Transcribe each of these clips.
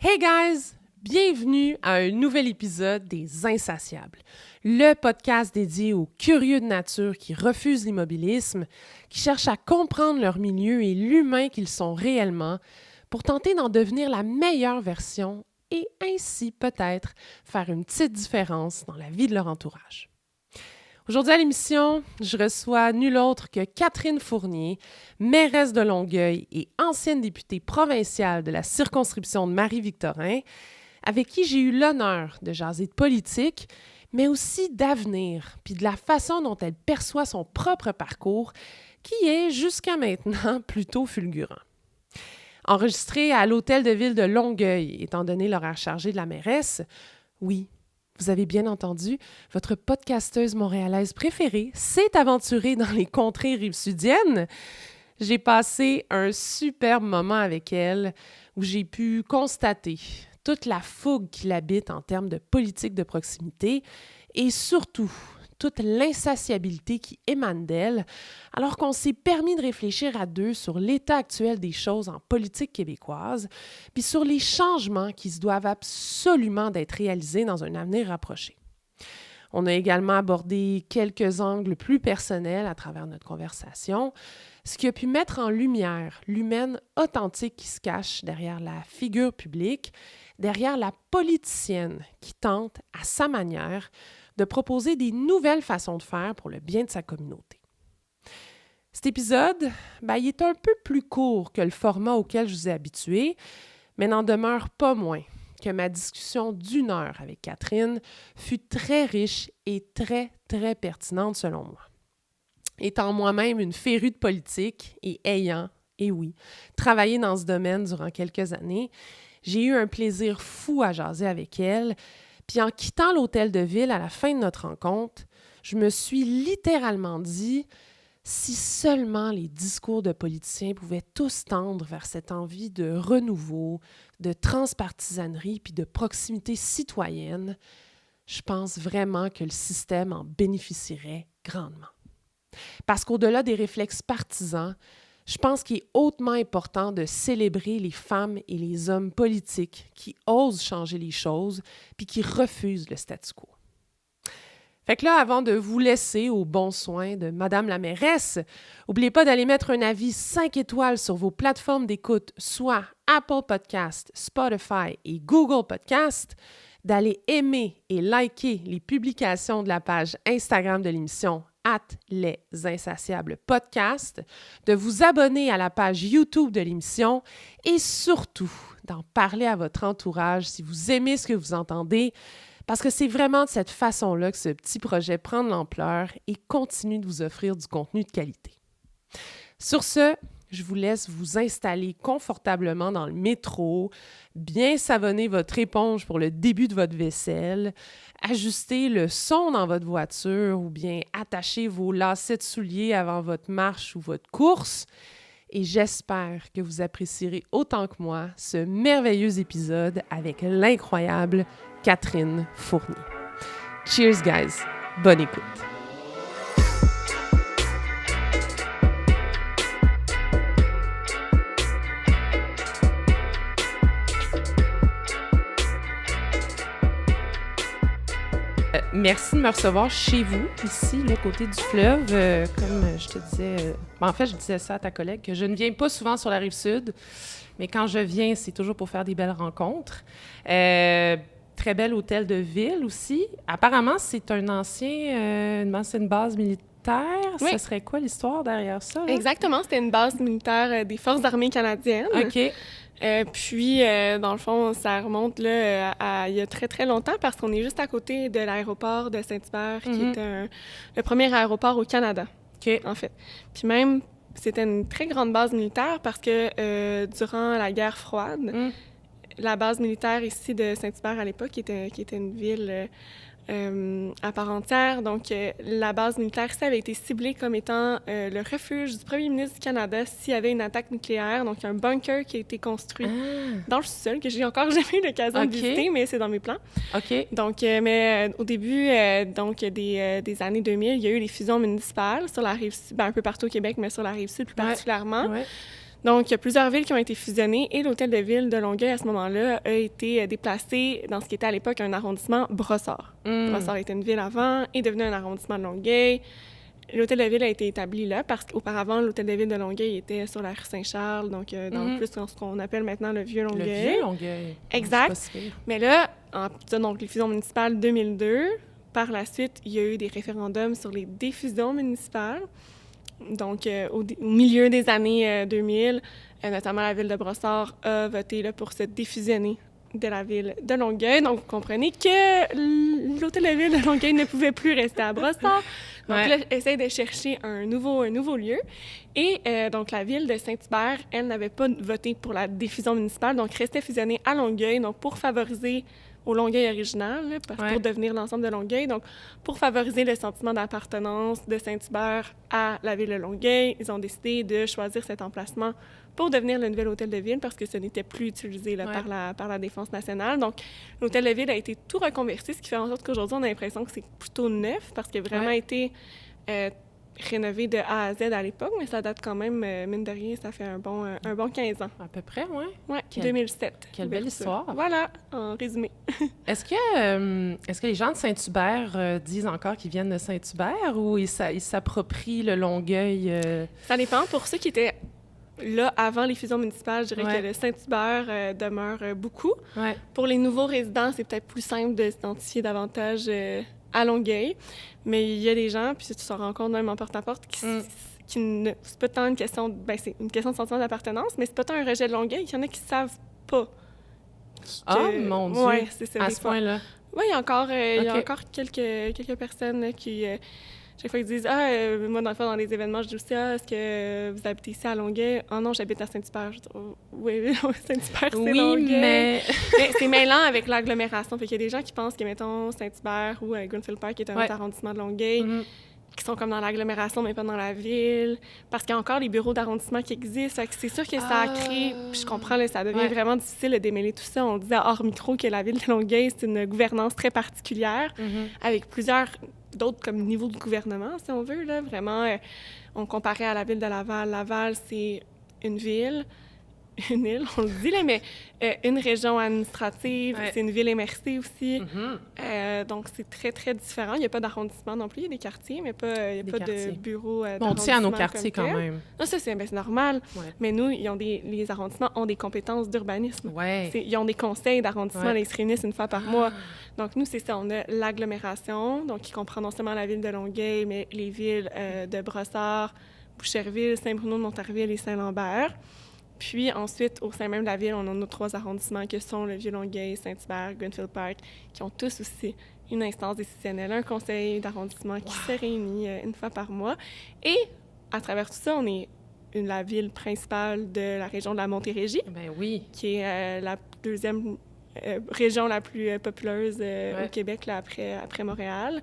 Hey guys! Bienvenue à un nouvel épisode des Insatiables, le podcast dédié aux curieux de nature qui refusent l'immobilisme, qui cherchent à comprendre leur milieu et l'humain qu'ils sont réellement pour tenter d'en devenir la meilleure version et ainsi peut-être faire une petite différence dans la vie de leur entourage. Aujourd'hui à l'émission, je reçois nul autre que Catherine Fournier, mairesse de Longueuil et ancienne députée provinciale de la circonscription de Marie-Victorin, avec qui j'ai eu l'honneur de jaser de politique, mais aussi d'avenir, puis de la façon dont elle perçoit son propre parcours, qui est jusqu'à maintenant plutôt fulgurant. Enregistrée à l'Hôtel de Ville de Longueuil, étant donné l'horaire chargé de la mairesse, oui, vous avez bien entendu, votre podcasteuse montréalaise préférée s'est aventurée dans les contrées rive-sudiennes. J'ai passé un superbe moment avec elle où j'ai pu constater toute la fougue qui l'habite en termes de politique de proximité et surtout toute l'insatiabilité qui émane d'elle, alors qu'on s'est permis de réfléchir à deux sur l'état actuel des choses en politique québécoise, puis sur les changements qui se doivent absolument d'être réalisés dans un avenir rapproché. On a également abordé quelques angles plus personnels à travers notre conversation, ce qui a pu mettre en lumière l'humaine authentique qui se cache derrière la figure publique, derrière la politicienne qui tente, à sa manière, de proposer des nouvelles façons de faire pour le bien de sa communauté. Cet épisode, il est un peu plus court que le format auquel je vous ai habitué, mais n'en demeure pas moins que ma discussion d'1 heure avec Catherine fut très riche et très, très pertinente selon moi. Étant moi-même une férue de politique et ayant, et oui, travaillé dans ce domaine durant quelques années, j'ai eu un plaisir fou à jaser avec elle. Puis en quittant l'hôtel de ville à la fin de notre rencontre, je me suis littéralement dit si seulement les discours de politiciens pouvaient tous tendre vers cette envie de renouveau, de transpartisanerie puis de proximité citoyenne, je pense vraiment que le système en bénéficierait grandement. Parce qu'au-delà des réflexes partisans, je pense qu'il est hautement important de célébrer les femmes et les hommes politiques qui osent changer les choses puis qui refusent le statu quo. Fait que là, avant de vous laisser aux bons soins de Madame la mairesse, n'oubliez pas d'aller mettre un avis 5 étoiles sur vos plateformes d'écoute, soit Apple Podcast, Spotify et Google Podcast, d'aller aimer et liker les publications de la page Instagram de l'émission Les Insatiables Podcast, de vous abonner à la page YouTube de l'émission et surtout d'en parler à votre entourage si vous aimez ce que vous entendez, parce que c'est vraiment de cette façon-là que ce petit projet prend de l'ampleur et continue de vous offrir du contenu de qualité. Sur ce, je vous laisse vous installer confortablement dans le métro, bien savonner votre éponge pour le début de votre vaisselle, ajuster le son dans votre voiture ou bien attacher vos lacets de souliers avant votre marche ou votre course. Et j'espère que vous apprécierez autant que moi ce merveilleux épisode avec l'incroyable Catherine Fournier. Cheers, guys! Bonne écoute! Merci de me recevoir chez vous, ici, le côté du fleuve. Comme je te disais, en fait, je disais ça à ta collègue, que je ne viens pas souvent sur la Rive-Sud, mais quand je viens, c'est toujours pour faire des belles rencontres. Très bel hôtel de ville aussi. Apparemment, c'est une ancienne base militaire. Oui. Ce serait quoi l'histoire derrière ça? Là? Exactement, c'était une base militaire des Forces armées canadiennes. OK. Puis, dans le fond, ça remonte là, à il y a très, très longtemps parce qu'on est juste à côté de l'aéroport de Saint-Hubert, qui était le premier aéroport au Canada, en fait. Puis même, c'était une très grande base militaire parce que durant la guerre froide, la base militaire ici de Saint-Hubert à l'époque, qui était une ville à part entière. Donc, la base militaire ici avait été ciblée comme étant le refuge du premier ministre du Canada s'il y avait une attaque nucléaire. Donc, il y a un bunker qui a été construit dans le sous-sol, que j'ai encore jamais eu l'occasion de visiter, mais c'est dans mes plans. OK. Donc, au début des années 2000, il y a eu les fusions municipales sur la Rive-Sud, un peu partout au Québec, mais sur la Rive-Sud plus particulièrement. Ouais. Donc, il y a plusieurs villes qui ont été fusionnées et l'hôtel de ville de Longueuil, à ce moment-là, a été déplacé dans ce qui était à l'époque un arrondissement Brossard. Brossard était une ville avant, est devenu un arrondissement de Longueuil. L'hôtel de ville a été établi là parce qu'auparavant, l'hôtel de ville de Longueuil était sur la rue Saint-Charles, donc plus dans ce qu'on appelle maintenant le Vieux-Longueuil. Le Vieux-Longueuil. Exact. Mais là, donc les fusions municipales 2002, par la suite, il y a eu des référendums sur les défusions municipales. Donc, au milieu des années 2000, notamment la ville de Brossard a voté là, pour se défusionner de la ville de Longueuil. Donc, vous comprenez que l'hôtel de ville de Longueuil ne pouvait plus rester à Brossard. Donc là, essaye de chercher un nouveau lieu. Et donc, la ville de Saint-Hubert, elle n'avait pas voté pour la défusion municipale, donc restait fusionnée à Longueuil, donc pour favoriser au Longueuil original, là, pour devenir l'ensemble de Longueuil. Donc, pour favoriser le sentiment d'appartenance de Saint-Hubert à la ville de Longueuil, ils ont décidé de choisir cet emplacement pour devenir le nouvel hôtel de ville parce que ce n'était plus utilisé là, par la Défense nationale. Donc, l'hôtel de ville a été tout reconverti, ce qui fait en sorte qu'aujourd'hui, on a l'impression que c'est plutôt neuf parce qu'il a vraiment été rénové de A à Z à l'époque, mais ça date quand même, mine de rien, ça fait un bon 15 ans. À peu près, oui. Oui, 2007. Quelle belle histoire. Voilà, en résumé. Est-ce que les gens de Saint-Hubert disent encore qu'ils viennent de Saint-Hubert ou ils s'approprient le Longueuil? Ça dépend. Pour ceux qui étaient là avant les fusions municipales, je dirais que le Saint-Hubert demeure beaucoup. Ouais. Pour les nouveaux résidents, c'est peut-être plus simple de s'identifier davantage à Longueuil. Mais il y a des gens, puis tu te rencontres même en porte-à-porte, qui ne... C'est pas tant une question... c'est une question de sentiment d'appartenance, mais c'est pas tant un rejet de Longueuil. Il y en a qui savent pas. Mon Dieu! Ouais, c'est ça, à ce point-là? Oui, il y a encore quelques personnes là, qui... chaque fois, ils disent « Ah, moi, dans les événements, je dis aussi « Ah, est-ce que vous habitez ici à Longueuil? »« Ah non, j'habite à Saint-Hubert. » Je dis oh, « Oui, Saint-Hubert, c'est Longueuil. » mais c'est mêlant avec l'agglomération. Fait qu'il y a des gens qui pensent que, mettons, Saint-Hubert ou Greenfield Park, qui est un autre arrondissement de Longueuil, qui sont comme dans l'agglomération, mais pas dans la ville, parce qu'il y a encore les bureaux d'arrondissement qui existent. Fait que c'est sûr que ça a créé... Puis je comprends, là, ça devient vraiment difficile de démêler tout ça. On disait hors micro que la ville de Longueuil, c'est une gouvernance très particulière, avec plusieurs... d'autres comme niveau de gouvernement, si on veut, là. Vraiment, on comparait à la ville de Laval. Laval, c'est une ville, une île, on le dit, là, mais une région administrative, c'est une ville MRC aussi. Donc, c'est très, très différent. Il n'y a pas d'arrondissement non plus. Il y a des quartiers, mais il n'y a pas de bureaux d'arrondissement. On tient à nos quartiers quand même. Non, ça, c'est normal. Mais nous, les arrondissements ont des compétences d'urbanisme. Ils ont des conseils d'arrondissement. Ils se réunissent une fois par mois. Donc, nous, c'est ça. On a l'agglomération, donc qui comprend non seulement la ville de Longueuil, mais les villes de Brossard, Boucherville, Saint-Bruno-de-Montarville et Saint-Lambert. Puis ensuite, au sein même de la ville, on a nos 3 arrondissements que sont le Vieux-Longueuil, Saint-Hubert, Greenfield Park, qui ont tous aussi une instance décisionnelle, un conseil d'arrondissement qui se réunit une fois par mois. Et à travers tout ça, on est la ville principale de la région de la Montérégie, qui est la deuxième région la plus populeuse au Québec là, après Montréal.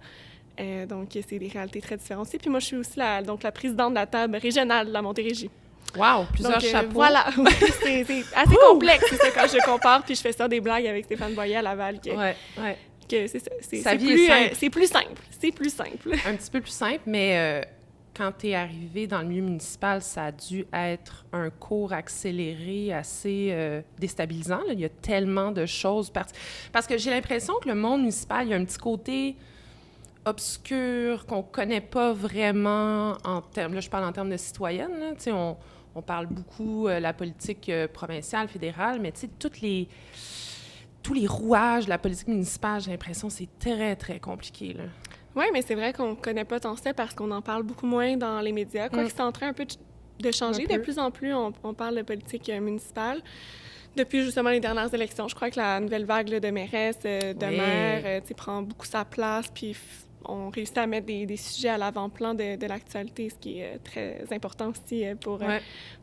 Donc, c'est des réalités très différentes aussi. Puis moi, je suis aussi la présidente de la table régionale de la Montérégie. Wow, plusieurs chapeaux. Voilà, c'est assez complexe, c'est ça, quand je compare, puis je fais ça des blagues avec Stéphane Boyer à Laval, que c'est ça. C'est plus simple. Un petit peu plus simple, mais quand tu es arrivé dans le milieu municipal, ça a dû être un cours accéléré assez déstabilisant. Là. Il y a tellement de choses. Parce que j'ai l'impression que le monde municipal, il y a un petit côté obscur qu'on connaît pas vraiment en termes... Là, je parle en termes de citoyenne. Là. Tu sais, on parle beaucoup de la politique provinciale, fédérale, mais tu sais, tous les rouages de la politique municipale, j'ai l'impression que c'est très, très compliqué, là. Oui, mais c'est vrai qu'on ne connaît pas tant ça parce qu'on en parle beaucoup moins dans les médias. Quoi qu'il c'est en train un peu de changer. De plus en plus, on parle de politique municipale. Depuis justement les dernières élections, je crois que la nouvelle vague là, de mairesse, de maire, prend beaucoup sa place, puis on réussit à mettre des sujets à l'avant-plan de l'actualité, ce qui est très important aussi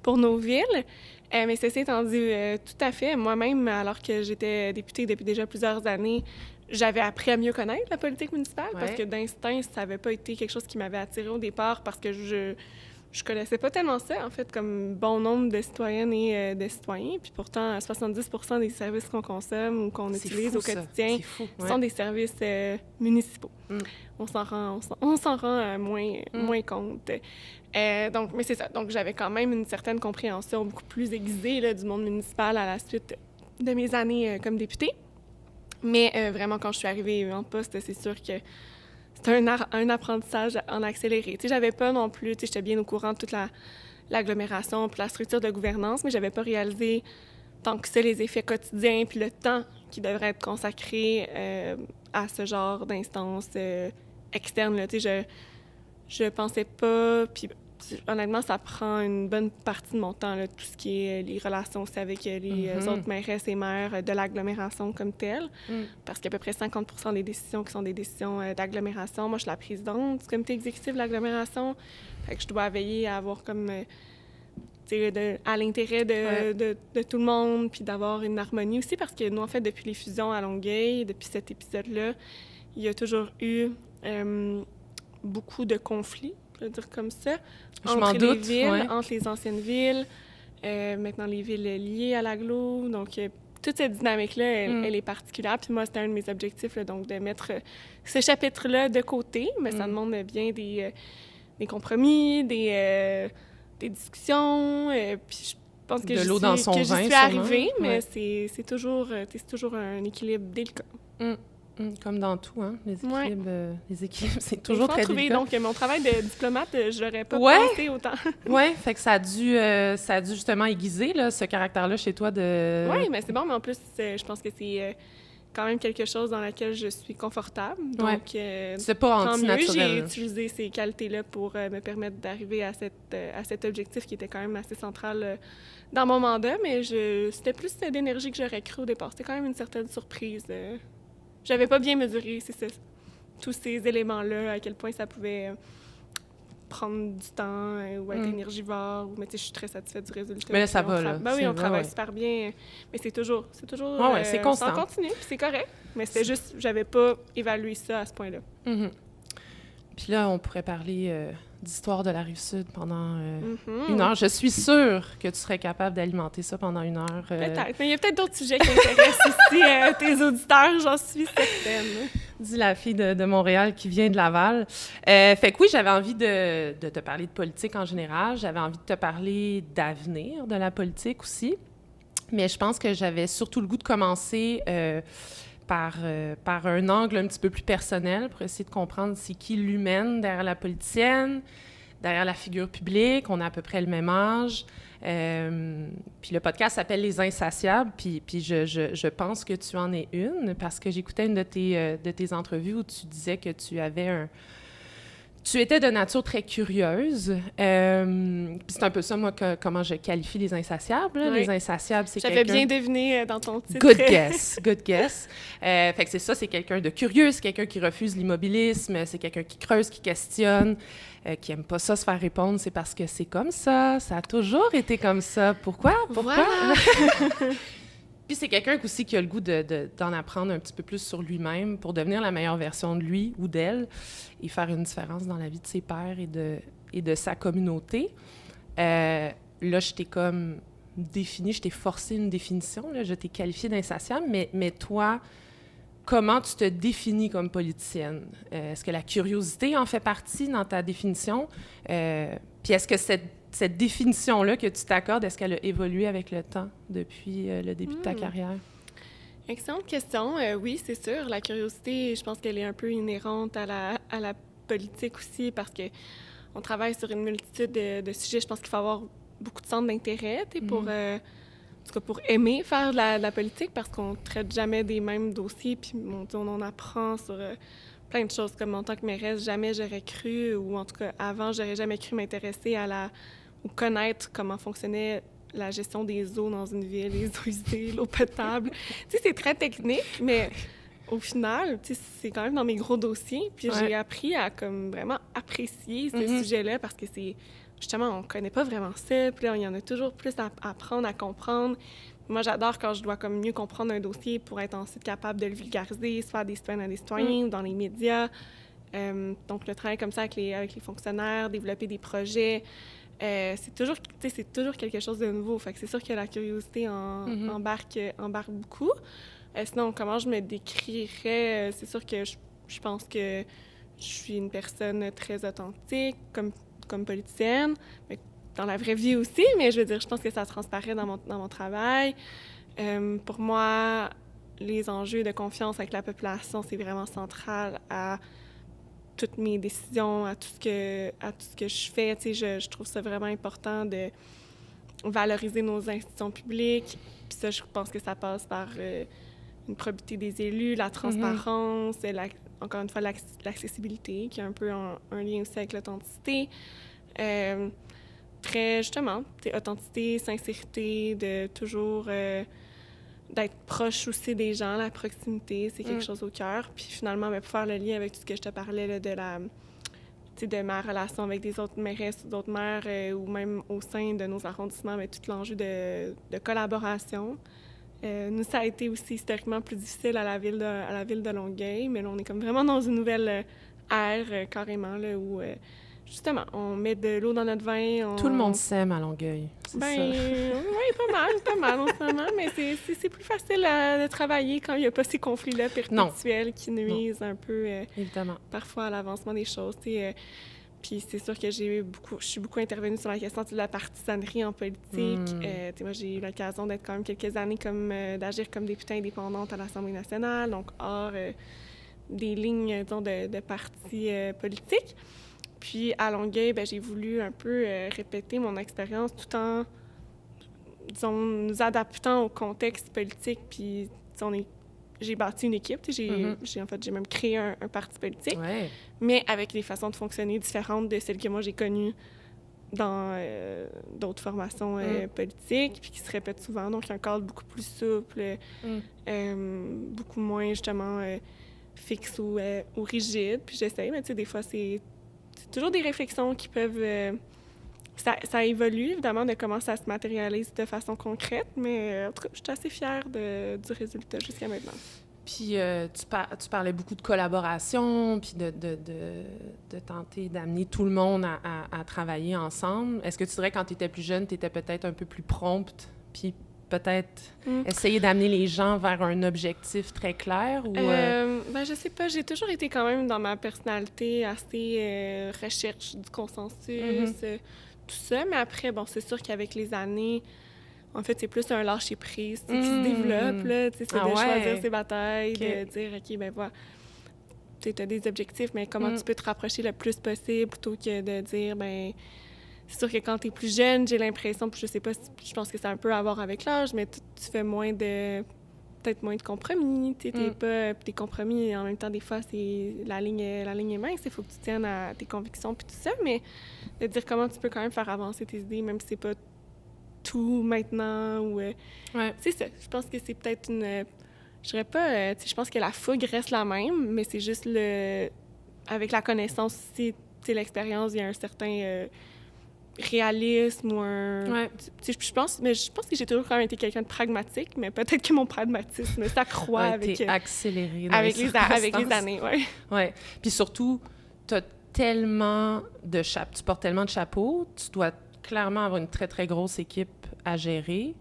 pour nos villes. Mais ceci étant dit, tout à fait. Moi-même, alors que j'étais députée depuis déjà plusieurs années, j'avais appris à mieux connaître la politique municipale parce que d'instinct, ça n'avait pas été quelque chose qui m'avait attirée au départ parce que je connaissais pas tellement ça, en fait, comme bon nombre de citoyennes et de citoyens. Puis pourtant, 70% des services qu'on consomme ou qu'on utilise au quotidien sont des services municipaux. On s'en rend moins compte. Donc, mais c'est ça. Donc, j'avais quand même une certaine compréhension beaucoup plus aiguisée là, du monde municipal à la suite de mes années comme députée. Mais vraiment, quand je suis arrivée en poste, c'est sûr que c'était un apprentissage en accéléré. Tu sais, j'avais pas non plus... Tu sais, j'étais bien au courant de toute l'agglomération puis la structure de gouvernance, mais j'avais pas réalisé tant que ça les effets quotidiens puis le temps qui devrait être consacré à ce genre d'instances externes. Là. Tu sais, je pensais pas... Puis honnêtement, ça prend une bonne partie de mon temps, là, tout ce qui est les relations aussi avec les autres mairesses et maires de l'agglomération comme telle, parce qu'il y a à peu près 50% des décisions qui sont des décisions d'agglomération. Moi, je suis la présidente du comité exécutif de l'agglomération, fait que je dois veiller à avoir comme... à l'intérêt de tout le monde, puis d'avoir une harmonie aussi, parce que nous, en fait, depuis les fusions à Longueuil, depuis cet épisode-là, il y a toujours eu beaucoup de conflits, je veux dire comme ça, entre les villes, entre les anciennes villes, maintenant les villes liées à l'agglo. Donc, toute cette dynamique-là, elle est particulière. Puis moi, c'était un de mes objectifs, là, donc de mettre ce chapitre-là de côté, mais ça demande bien des compromis, des discussions. Puis je pense que j'y suis arrivée, mais c'est toujours un équilibre délicat. Comme dans tout, hein, les équilibres, c'est toujours très délicat. Donc, mon travail de diplomate, je l'aurais pas pensé autant. Oui, fait que ça a dû justement aiguiser, là, ce caractère-là chez toi de... Oui, mais c'est bon, mais en plus, je pense que c'est quand même quelque chose dans laquelle je suis confortable. Donc, c'est pas antinaturel. J'ai utilisé ces qualités-là pour me permettre d'arriver à cet objectif qui était quand même assez central dans mon mandat, mais c'était plus d'énergie que j'aurais cru au départ. C'était quand même une certaine surprise. J'avais pas bien mesuré tous ces éléments-là, à quel point ça pouvait prendre du temps ou être énergivore. Mais tu sais, je suis très satisfaite du résultat. Mais là, ça va, là. Ben oui, on travaille super bien. Mais c'est toujours c'est constant. Ça continue, puis c'est correct. Mais c'était juste, j'avais pas évalué ça à ce point-là. Puis là, on pourrait parler d'histoire de la Rive-Sud pendant 1 heure. Je suis sûre que tu serais capable d'alimenter ça pendant 1 heure. Peut-être, mais il y a peut-être d'autres sujets qui intéressent aussi tes auditeurs, j'en suis certaine. Dis la fille de Montréal qui vient de Laval. Fait que oui, j'avais envie de te parler de politique en général. J'avais envie de te parler d'avenir de la politique aussi. Mais je pense que j'avais surtout le goût de commencer... par un angle un petit peu plus personnel pour essayer de comprendre c'est qui l'humaine derrière la politicienne, derrière la figure publique. On a à peu près le même âge. Puis le podcast s'appelle « Les Insatiables », puis je pense que tu en es une, parce que j'écoutais une de tes entrevues où tu disais que tu étais de nature très curieuse. Puis c'est un peu ça, moi, comment je qualifie les insatiables. Là. Les insatiables, c'est quelqu'un... J'avais bien deviné dans ton titre. Good guess. Fait que c'est ça, c'est quelqu'un de curieux, c'est quelqu'un qui refuse l'immobilisme, c'est quelqu'un qui creuse, qui questionne, qui aime pas ça se faire répondre. C'est parce que c'est comme ça a toujours été comme ça. Pourquoi? Voilà. Puis c'est quelqu'un aussi qui a le goût d'en apprendre un petit peu plus sur lui-même pour devenir la meilleure version de lui ou d'elle et faire une différence dans la vie de ses pairs et de sa communauté. Là, je t'ai comme défini, je t'ai forcé une définition, là, je t'ai qualifiée d'insatiable, mais toi, comment tu te définis comme politicienne? Est-ce que la curiosité en fait partie dans ta définition? Puis est-ce que cette définition-là que tu t'accordes, est-ce qu'elle a évolué avec le temps depuis le début de ta carrière? Excellente question. Oui, c'est sûr. La curiosité, je pense qu'elle est un peu inhérente à la politique aussi parce qu'on travaille sur une multitude de sujets. Je pense qu'il faut avoir beaucoup de centres d'intérêt pour, en tout cas, pour aimer faire de la politique parce qu'on ne traite jamais des mêmes dossiers. Puis on en apprend sur plein de choses. Comme en tant que mairesse, jamais j'aurais cru, ou en tout cas avant, j'aurais jamais cru m'intéresser ou connaître comment fonctionnait la gestion des eaux dans une ville, les eaux usées, l'eau potable. Tu sais, c'est très technique, mais au final, tu sais, c'est quand même dans mes gros dossiers. Puis j'ai appris à comme vraiment apprécier ce sujet-là parce que c'est... Justement, on connaît pas vraiment ça. Puis là, il y en a toujours plus à apprendre, à comprendre. Moi, j'adore quand je dois comme mieux comprendre un dossier pour être ensuite capable de le vulgariser, soit à des citoyennes, à des citoyens, ou dans les médias. Donc, le travail comme ça avec les fonctionnaires, développer des projets, c'est toujours quelque chose de nouveau. Fait que c'est sûr que la curiosité embarque beaucoup. Sinon, comment je me décrirais? C'est sûr que je pense que je suis une personne très authentique, comme politicienne, mais dans la vraie vie aussi, mais je veux dire, je pense que ça transparaît dans mon travail. Pour moi, les enjeux de confiance avec la population, c'est vraiment central à toutes mes décisions, à tout ce que je fais. Tu sais, je trouve ça vraiment important de valoriser nos institutions publiques. Puis ça, je pense que ça passe par une probité des élus, la transparence, encore une fois, l'accessibilité, qui est un peu un lien aussi avec l'authenticité. Très, justement, authenticité, sincérité, de toujours d'être proche aussi des gens, la proximité, c'est quelque chose au cœur. Puis finalement, pour faire le lien avec tout ce que je te parlais là, de ma relation avec des autres mairesses ou d'autres maires ou même au sein de nos arrondissements, mais tout l'enjeu de collaboration. Nous, ça a été aussi historiquement plus difficile à la ville de Longueuil, mais là, on est comme vraiment dans une nouvelle ère, carrément, là, où, justement, on met de l'eau dans notre vin. Tout le monde s'aime à Longueuil, c'est ça? Oui, pas mal en ce moment, mais c'est plus facile de travailler quand il n'y a pas ces conflits-là perpétuels qui nuisent un peu, évidemment, parfois à l'avancement des choses, puis c'est sûr que je suis beaucoup intervenue sur la question de la partisanerie en politique. Moi, j'ai eu l'occasion d'être quand même quelques années d'agir comme députée indépendante à l'Assemblée nationale, donc hors des lignes, disons, de partis politiques. Puis à Longueuil, j'ai voulu un peu répéter mon expérience tout en, disons, nous adaptant au contexte politique. Puis, j'ai bâti une équipe, j'ai même créé un parti politique, mais avec des façons de fonctionner différentes de celles que moi j'ai connues dans d'autres formations politiques, puis qui se répètent souvent. Donc, un cadre beaucoup plus souple, beaucoup moins, justement, fixe ou rigide. Puis j'essaie, mais tu sais, des fois, c'est toujours des réflexions qui peuvent... Ça évolue, évidemment, de comment ça se matérialise de façon concrète, mais en tout cas, je suis assez fière du résultat jusqu'à maintenant. Puis tu parlais beaucoup de collaboration, puis de tenter d'amener tout le monde à travailler ensemble. Est-ce que tu dirais, quand tu étais plus jeune, tu étais peut-être un peu plus prompte, puis peut-être essayer d'amener les gens vers un objectif très clair? Ou, je sais pas. J'ai toujours été quand même dans ma personnalité assez recherche du consensus, tout ça. Mais après, c'est sûr qu'avec les années, en fait, c'est plus un lâcher-prise qui se développe. Là, c'est de choisir ses batailles, de dire, OK, voilà, tu as des objectifs, mais comment tu peux te rapprocher le plus possible plutôt que de dire, c'est sûr que quand tu es plus jeune, j'ai l'impression, puis je sais pas, je pense que ça a un peu à voir avec l'âge, mais tu fais peut-être moins de compromis. Tu n'es pas... Tes compromis, en même temps, des fois, c'est la ligne est mince. Il faut que tu tiennes à tes convictions puis tout ça, mais de dire comment tu peux quand même faire avancer tes idées, même si c'est pas tout maintenant. Ou, c'est ça. Je pense que c'est peut-être une... Je dirais pas... je pense que la fougue reste la même, mais c'est juste avec la connaissance aussi, l'expérience, il y a un certain... réalisme ou un... Je pense que j'ai toujours quand même été quelqu'un de pragmatique, mais peut-être que mon pragmatisme s'accroît avec... accéléré avec les années, Oui. Puis surtout, tu portes tellement de chapeaux, tu dois clairement avoir une très, très grosse équipe à gérer.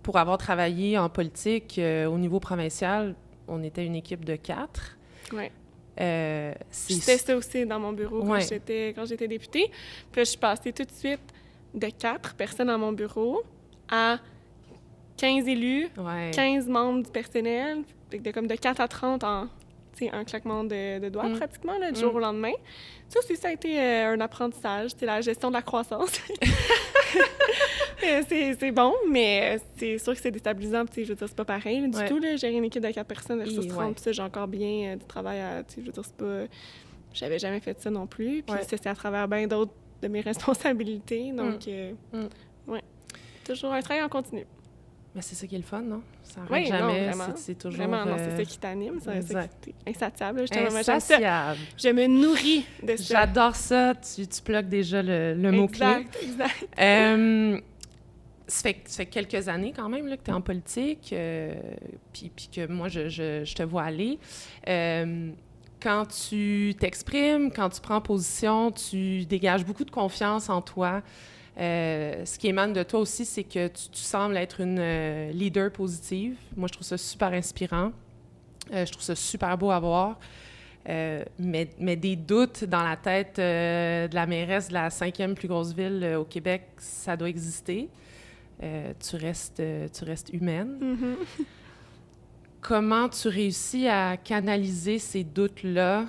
Pour avoir travaillé en politique au niveau provincial, on était une équipe de 4. Oui. C'était ça aussi dans mon bureau quand j'étais députée. Puis là, je suis passée tout de suite de 4 personnes dans mon bureau à 15 élus, 15 membres du personnel, de 4 à 30 en un claquement de doigts pratiquement, là, du jour au lendemain. Ça aussi, ça a été un apprentissage, la gestion de la croissance. C'est bon, mais c'est sûr que c'est déstabilisant. Je veux dire, c'est pas pareil du tout. Là, gérer une équipe de 4 personnes versus 30, ça, j'ai encore bien du travail à... Je veux dire, c'est pas... J'avais jamais fait ça non plus. Puis c'est à travers bien d'autres de mes responsabilités. Donc, toujours un travail en continu. Mais c'est ça qui est le fun, non? Ça n'arrête jamais. Non, c'est toujours... Vraiment, non, c'est ça qui t'anime. C'est ça qui est insatiable. Insatiable. Je me nourris de ça. J'adore ça. Tu plugues déjà le mot-clé. Exact. Ça fait quelques années quand même là, que tu es en politique, puis que moi, je te vois aller. Quand tu t'exprimes, quand tu prends position, tu dégages beaucoup de confiance en toi. Ce qui émane de toi aussi, c'est que tu sembles être une leader positive. Moi, je trouve ça super inspirant. Je trouve ça super beau à voir. Mais des doutes dans la tête de la mairesse de la 5e plus grosse ville au Québec, ça doit exister. Tu restes humaine. Mm-hmm. Comment tu réussis à canaliser ces doutes-là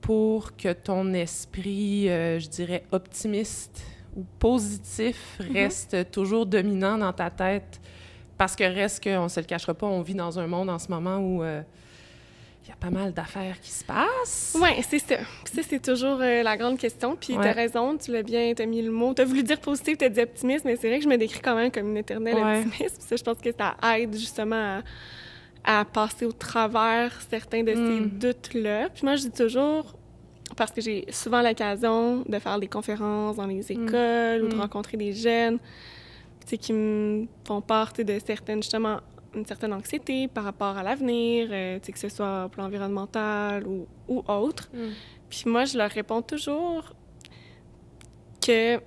pour que ton esprit, je dirais, optimiste ou positif reste toujours dominant dans ta tête? Parce que reste qu'on ne se le cachera pas, on vit dans un monde en ce moment où il y a pas mal d'affaires qui se passent. Oui, c'est ça. Puis ça, c'est toujours la grande question. Puis t'as raison, t'as mis le mot. T'as voulu dire positif, t'as dit optimiste, mais c'est vrai que je me décris quand même comme une éternelle optimiste. Puis ça, je pense que ça aide justement à passer au travers certains de ces doutes-là. Puis moi, je dis toujours, parce que j'ai souvent l'occasion de faire des conférences dans les écoles ou de rencontrer des jeunes qui me font part de justement, une certaine anxiété par rapport à l'avenir, que ce soit au plan environnemental ou autre. Puis moi, je leur réponds toujours que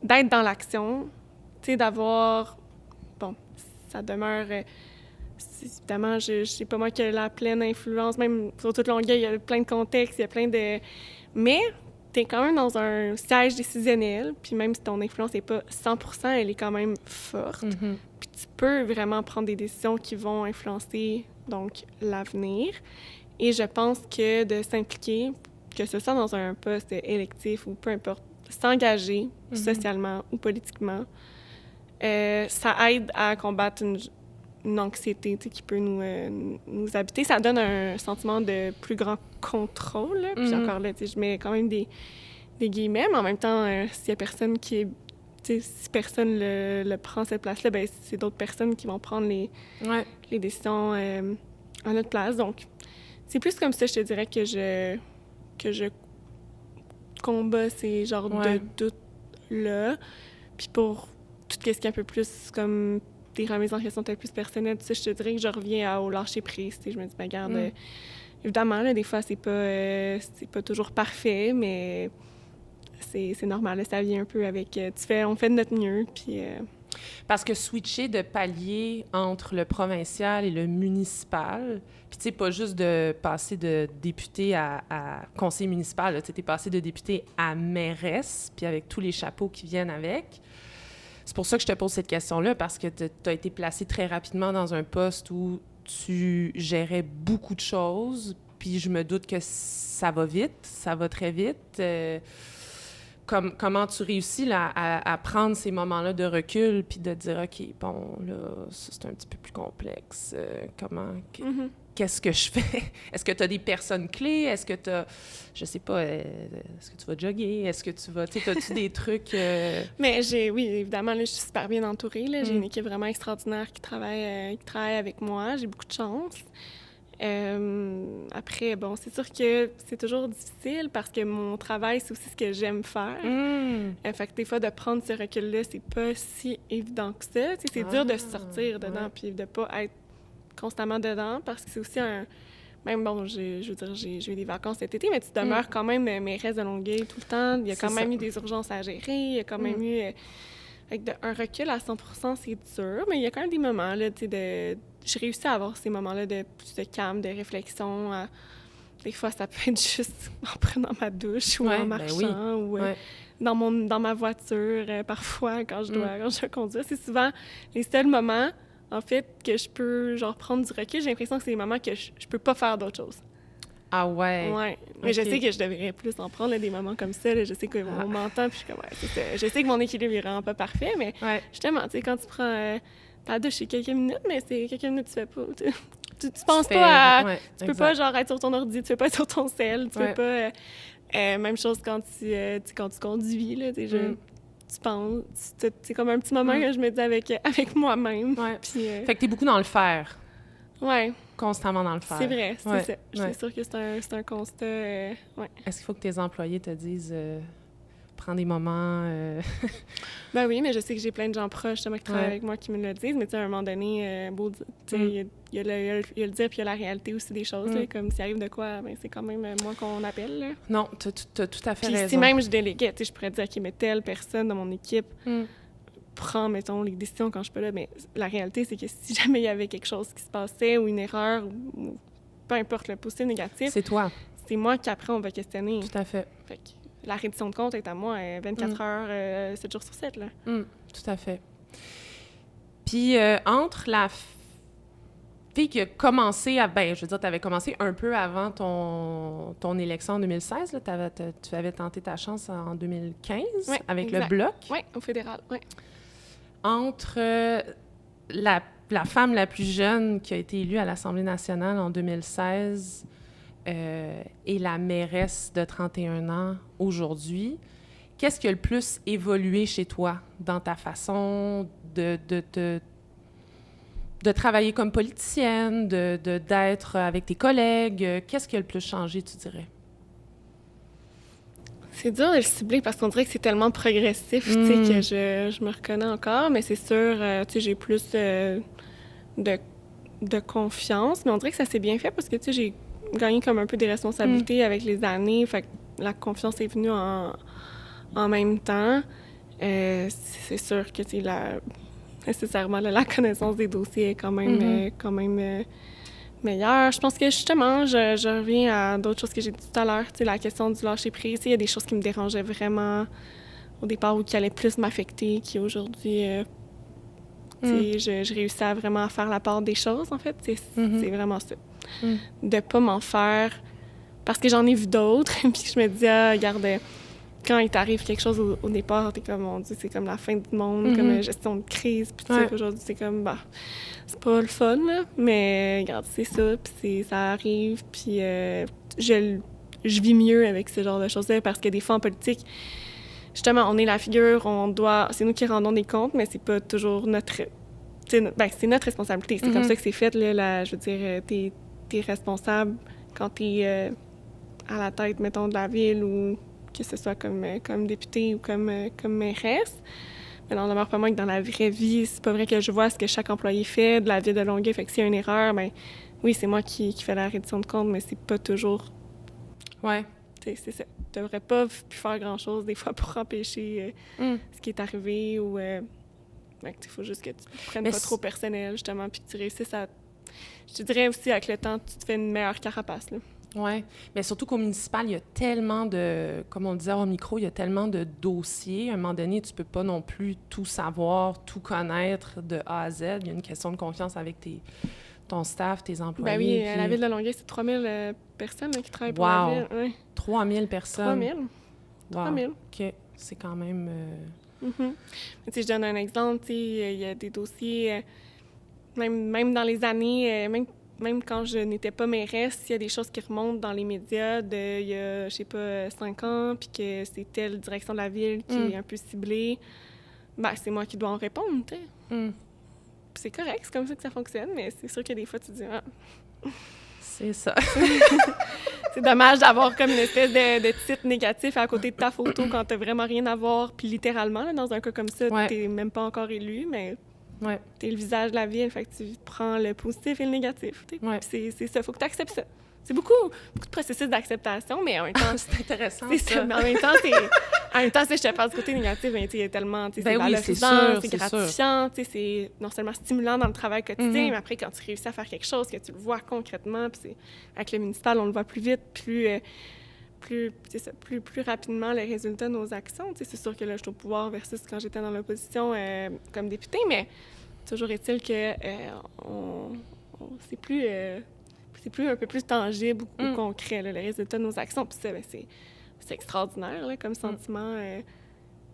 d'être dans l'action, d'avoir... Bon, ça demeure... évidemment, c'est pas moi qui ai la pleine influence, même sur toute Longueuil, il y a plein de contextes, il y a plein de... Mais t'es quand même dans un siège décisionnel, puis même si ton influence n'est pas 100%, elle est quand même forte. Puis tu peux vraiment prendre des décisions qui vont influencer, donc, l'avenir. Et je pense que de s'impliquer, que ce soit dans un poste électif ou peu importe, s'engager socialement ou politiquement, ça aide à combattre une anxiété qui peut nous habiter. Ça donne un sentiment de plus grand contrôle. Là. Puis encore là, je mets quand même des guillemets, mais en même temps, s'il y a personne qui est... Si personne le prend cette place-là, ben c'est d'autres personnes qui vont prendre les décisions à notre place. Donc, c'est plus comme ça, je te dirais, que je combats ces genres de doutes-là. Puis pour tout ce qui est un peu plus comme des remises en question peut-être plus personnelles, je te dirais que je reviens au lâcher-prise. Je me dis, ben regarde, évidemment, là, des fois, c'est pas toujours parfait, mais c'est normal. Là, ça vient un peu avec... on fait de notre mieux, puis... Parce que switcher de palier entre le provincial et le municipal, puis tu sais, pas juste de passer de député à conseiller municipal, tu sais, t'es passé de député à mairesse, puis avec tous les chapeaux qui viennent avec. C'est pour ça que je te pose cette question-là, parce que tu as été placé très rapidement dans un poste où tu gérais beaucoup de choses, puis je me doute que ça va vite, ça va très vite. Comment tu réussis là, à prendre ces moments-là de recul puis de dire, OK, bon, là, ça, c'est un petit peu plus complexe. Qu'est-ce que je fais? Est-ce que tu as des personnes clés? Est-ce que tu as, je sais pas, est-ce que tu vas jogger? Est-ce que tu vas, tu sais, as-tu des trucs? Mais oui, évidemment, là, je suis super bien entourée. Là. J'ai une équipe vraiment extraordinaire qui travaille avec moi. J'ai beaucoup de chance. Après, bon, c'est sûr que c'est toujours difficile parce que mon travail, c'est aussi ce que j'aime faire. Fait que des fois, de prendre ce recul-là, c'est pas si évident que ça. T'sais, c'est dur de sortir dedans puis de pas être constamment dedans parce que c'est aussi un... Même, bon, je veux dire, j'ai eu des vacances cet été, mais tu demeures quand même mairesse de Longueuil tout le temps. Il y a quand même eu des urgences à gérer. Il y a quand même eu... Avec un recul à 100%, c'est dur, mais il y a quand même des moments, là, tu sais, j'ai réussi à avoir ces moments-là de plus de calme, de réflexion. Des fois, ça peut être juste en prenant ma douche ou en marchant ou dans ma voiture, parfois, quand je dois conduire. C'est souvent les seuls moments, en fait, que je peux, genre, prendre du recul. J'ai l'impression que c'est les moments que je peux pas faire d'autre chose. Ah ouais? Ouais. Mais je sais que je devrais plus en prendre, là, des moments comme ça. Là. Je sais qu'on m'entend, puis je suis comme, je sais que mon équilibre est vraiment pas parfait, mais justement, tu sais, quand tu prends ta douche, c'est quelques minutes, mais c'est quelques minutes, tu fais pas... Tu penses pas à... tu peux pas, genre, être sur ton ordi, tu peux pas être sur ton cell, tu peux pas... même chose quand tu conduis, là, tu penses... C'est comme un petit moment que je me dis avec moi-même. Puis, fait que t'es beaucoup dans le faire. Ouais. Constamment dans le faire. C'est vrai, c'est ça. Je suis sûre que c'est un constat... Est-ce qu'il faut que tes employés te disent prends des moments... Ben oui, mais je sais que j'ai plein de gens proches justement qui travaillent avec moi qui me le disent, mais tu sais, à un moment donné, il y a le dire, puis il y a la réalité aussi des choses, là, comme s'il arrive de quoi, ben c'est quand même moi qu'on appelle. Là. Non, t'as tout à fait puis raison. si même je déléguais, tu sais, je pourrais dire, OK, mais telle personne dans mon équipe prend, mettons, les décisions quand je suis pas là, mais la réalité, c'est que si jamais il y avait quelque chose qui se passait ou une erreur, ou peu importe le positif ou négatif, c'est toi. C'est moi qu'après, on va questionner. Tout à fait. Fait que la reddition de compte est à moi 24 heures, 7 jours sur 7. Là. Tout à fait. Puis, entre la fille qui a commencé à... Ben, je veux dire, tu avais commencé un peu avant ton élection en 2016. Là, tu avais tenté ta chance en 2015 avec exact. Le Bloc. Oui, au fédéral, oui. Entre la femme la plus jeune qui a été élue à l'Assemblée nationale en 2016... et la mairesse de 31 ans aujourd'hui, qu'est-ce qui a le plus évolué chez toi dans ta façon de travailler comme politicienne, d'être avec tes collègues? Qu'est-ce qui a le plus changé, tu dirais? C'est dur de le cibler parce qu'on dirait que c'est tellement progressif tu sais, que je me reconnais encore, mais c'est sûr, tu sais, j'ai plus de confiance, mais on dirait que ça s'est bien fait parce que, tu sais, j'ai gagné comme un peu des responsabilités avec les années, fait que la confiance est venue en même temps. C'est sûr que nécessairement la connaissance des dossiers est quand même meilleure. Je pense que justement, je reviens à d'autres choses que j'ai dit tout à l'heure, la question du lâcher-prise. Il y a des choses qui me dérangeaient vraiment au départ ou qui allaient plus m'affecter qu'aujourd'hui. Je réussis à vraiment faire la part des choses, en fait. C'est vraiment ça. De pas m'en faire parce que j'en ai vu d'autres puis je me dis regarde, quand il t'arrive quelque chose au départ, t'es comme mon Dieu, c'est comme la fin du monde, comme une gestion de crise, puis aujourd'hui c'est comme c'est pas le fun là, mais regarde, c'est ça, puis ça arrive, puis je vis mieux avec ce genre de choses-là parce que des fois en politique, justement, on est la figure, c'est nous qui rendons des comptes, mais c'est pas toujours c'est notre responsabilité, c'est comme ça que c'est fait là, je veux dire, t'es responsable quand t'es à la tête, mettons, de la ville ou que ce soit comme député ou comme mairesse. Mais on demeure pas moins que dans la vraie vie, c'est pas vrai que je vois ce que chaque employé fait de la ville de Longueuil. Fait que s'il y a une erreur, ben oui, c'est moi qui fais la reddition de compte, mais c'est pas toujours... Ouais. C'est ça. Tu devrais pas faire grand-chose des fois pour empêcher ce qui est arrivé ou... il faut juste que tu prennes pas trop personnel, justement, puis que tu réussisses à... Je te dirais aussi, avec le temps, tu te fais une meilleure carapace, là. Oui, mais surtout qu'au municipal, il y a tellement de... Comme on le disait au micro, il y a tellement de dossiers. À un moment donné, tu peux pas non plus tout savoir, tout connaître de A à Z. Il y a une question de confiance avec ton staff, tes employés. Ben oui, puis... la ville de Longueuil, c'est 3000 personnes qui travaillent pour la ville. Ouais. 3000 personnes? 3000. Wow. 3000. OK, c'est quand même... Tu sais, je donne un exemple, tu sais, il y a des dossiers, même dans les années, même quand je n'étais pas mairesse, il y a des choses qui remontent dans les médias il y a, je sais pas, 5 ans, puis que c'est telle direction de la ville qui est un peu ciblée, ben c'est moi qui dois en répondre, tu sais. C'est correct, c'est comme ça que ça fonctionne, mais c'est sûr que des fois, tu te dis... C'est ça. C'est dommage d'avoir comme une espèce de titre négatif à côté de ta photo quand t'as vraiment rien à voir, puis littéralement, là, dans un cas comme ça, t'es même pas encore élu, mais... T'es le visage de la ville, fait que tu prends le positif et le négatif. C'est ça, faut que tu acceptes ça. C'est beaucoup de processus d'acceptation, mais en même temps... c'est intéressant, ça. Mais en même temps, je te parle du côté négatif, mais il y a tellement... c'est valorisant, c'est gratifiant, c'est non seulement stimulant dans le travail quotidien, mais après, quand tu réussis à faire quelque chose, que tu le vois concrètement, puis avec le municipal, on le voit plus vite, plus rapidement les résultats de nos actions. C'est sûr que là, je suis au pouvoir versus quand j'étais dans l'opposition comme députée, mais toujours est-il que c'est plus un peu plus tangible ou concret, là, les résultats de nos actions. Puis ça, c'est extraordinaire là, comme sentiment. Là,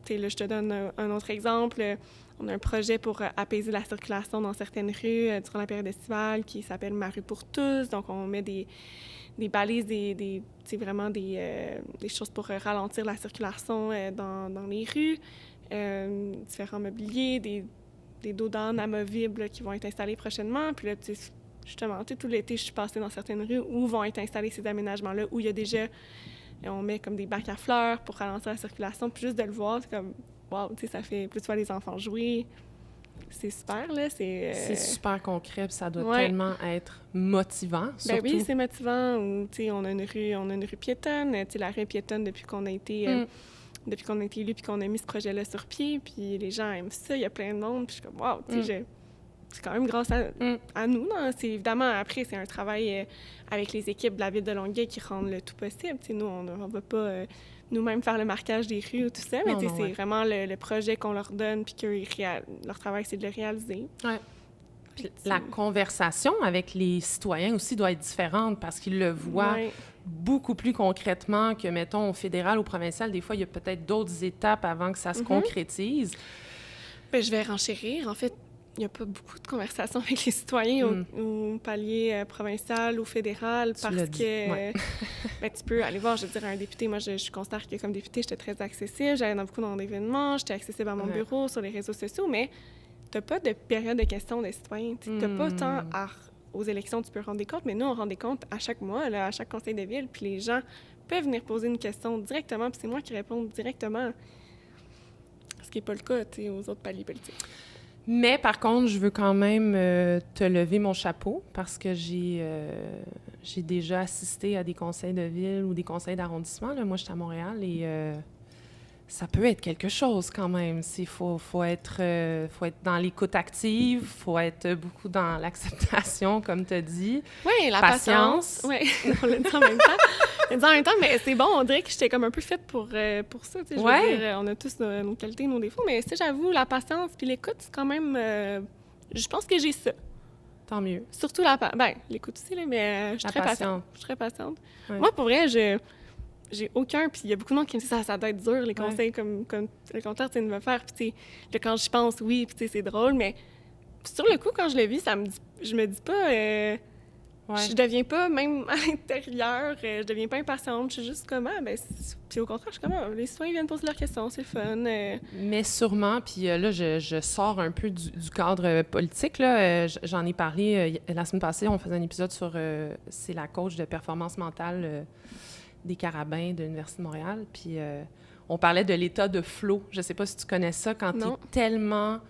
je te donne un autre exemple. On a un projet pour apaiser la circulation dans certaines rues durant la période estivale qui s'appelle Ma rue pour tous. Donc, on met des balises, vraiment des choses pour ralentir la circulation dans les rues, différents mobiliers, des dos d'âne amovibles là, qui vont être installés prochainement. Puis là, justement, tout l'été, je suis passée dans certaines rues où vont être installés ces aménagements-là, où il y a déjà on met comme des bacs à fleurs pour ralentir la circulation, puis juste de le voir, c'est comme, wow, tu sais, ça fait... Plus tu vois les enfants jouer, c'est super, là, C'est super concret, puis ça doit tellement être motivant, surtout. Ben oui, c'est motivant, tu sais, on a une rue piétonne, tu sais, la rue piétonne depuis qu'on a été élus, puis qu'on a mis ce projet-là sur pied, puis les gens aiment ça, il y a plein de monde, puis je suis comme, wow, tu sais, c'est quand même grâce à nous, non? C'est évidemment, après, c'est un travail avec les équipes de la Ville de Longueuil qui rendent le tout possible. Tu sais, nous, on ne va pas nous-mêmes faire le marquage des rues ou tout ça, mais c'est vraiment le projet qu'on leur donne, puis que leur travail, c'est de le réaliser. Ouais. Puis la conversation avec les citoyens aussi doit être différente parce qu'ils le voient beaucoup plus concrètement que, mettons, au fédéral ou provincial. Des fois, il y a peut-être d'autres étapes avant que ça se concrétise. Bien, je vais renchérir. En fait, il n'y a pas beaucoup de conversations avec les citoyens au palier provincial ou fédéral parce que ben, tu peux aller voir, je veux dire, un député. Moi, je considère que comme député, j'étais très accessible. J'allais dans beaucoup d'événements, j'étais accessible à mon bureau, sur les réseaux sociaux, mais tu n'as pas de période de questions des citoyens. Tu n'as pas tant aux élections, tu peux rendre des comptes, mais nous, on rend des comptes à chaque mois, là, à chaque conseil de ville, puis les gens peuvent venir poser une question directement, puis c'est moi qui réponds directement. Ce qui n'est pas le cas, tu sais, aux autres paliers politiques. Mais par contre, je veux quand même te lever mon chapeau parce que j'ai déjà assisté à des conseils de ville ou des conseils d'arrondissement. Là. Moi, je suis à Montréal et ça peut être quelque chose quand même. Il faut être dans l'écoute active, il faut être beaucoup dans l'acceptation, comme tu as dit. Oui, la patience. Oui, on l'a dit en même temps. Mais c'est bon, on dirait que j'étais comme un peu faite pour ça. Je veux dire, on a tous nos qualités, nos défauts, mais j'avoue, la patience puis l'écoute, c'est quand même... je pense que j'ai ça. Tant mieux. Surtout l'écoute aussi, là, mais je suis très patiente. Je suis très patiente. Ouais. Moi, pour vrai, j'ai aucun, puis il y a beaucoup de monde qui me dit ça doit être dur, les conseils comme le compteur, tu sais, de me faire. Puis, tu sais, quand j'y pense, oui, puis, tu sais, c'est drôle, mais sur le coup, quand je le vis, je me dis pas, je deviens pas, même à l'intérieur, je deviens pas impatiente, je suis juste comme, puis au contraire, je suis comme, les citoyens viennent poser leurs questions, c'est le fun. Mais sûrement, puis là, je sors un peu du cadre politique, là. J'en ai parlé la semaine passée, on faisait un épisode sur, c'est la coach de performance mentale des Carabins de l'Université de Montréal, puis on parlait de l'état de flow. Je sais pas si tu connais ça, quand tu es tellement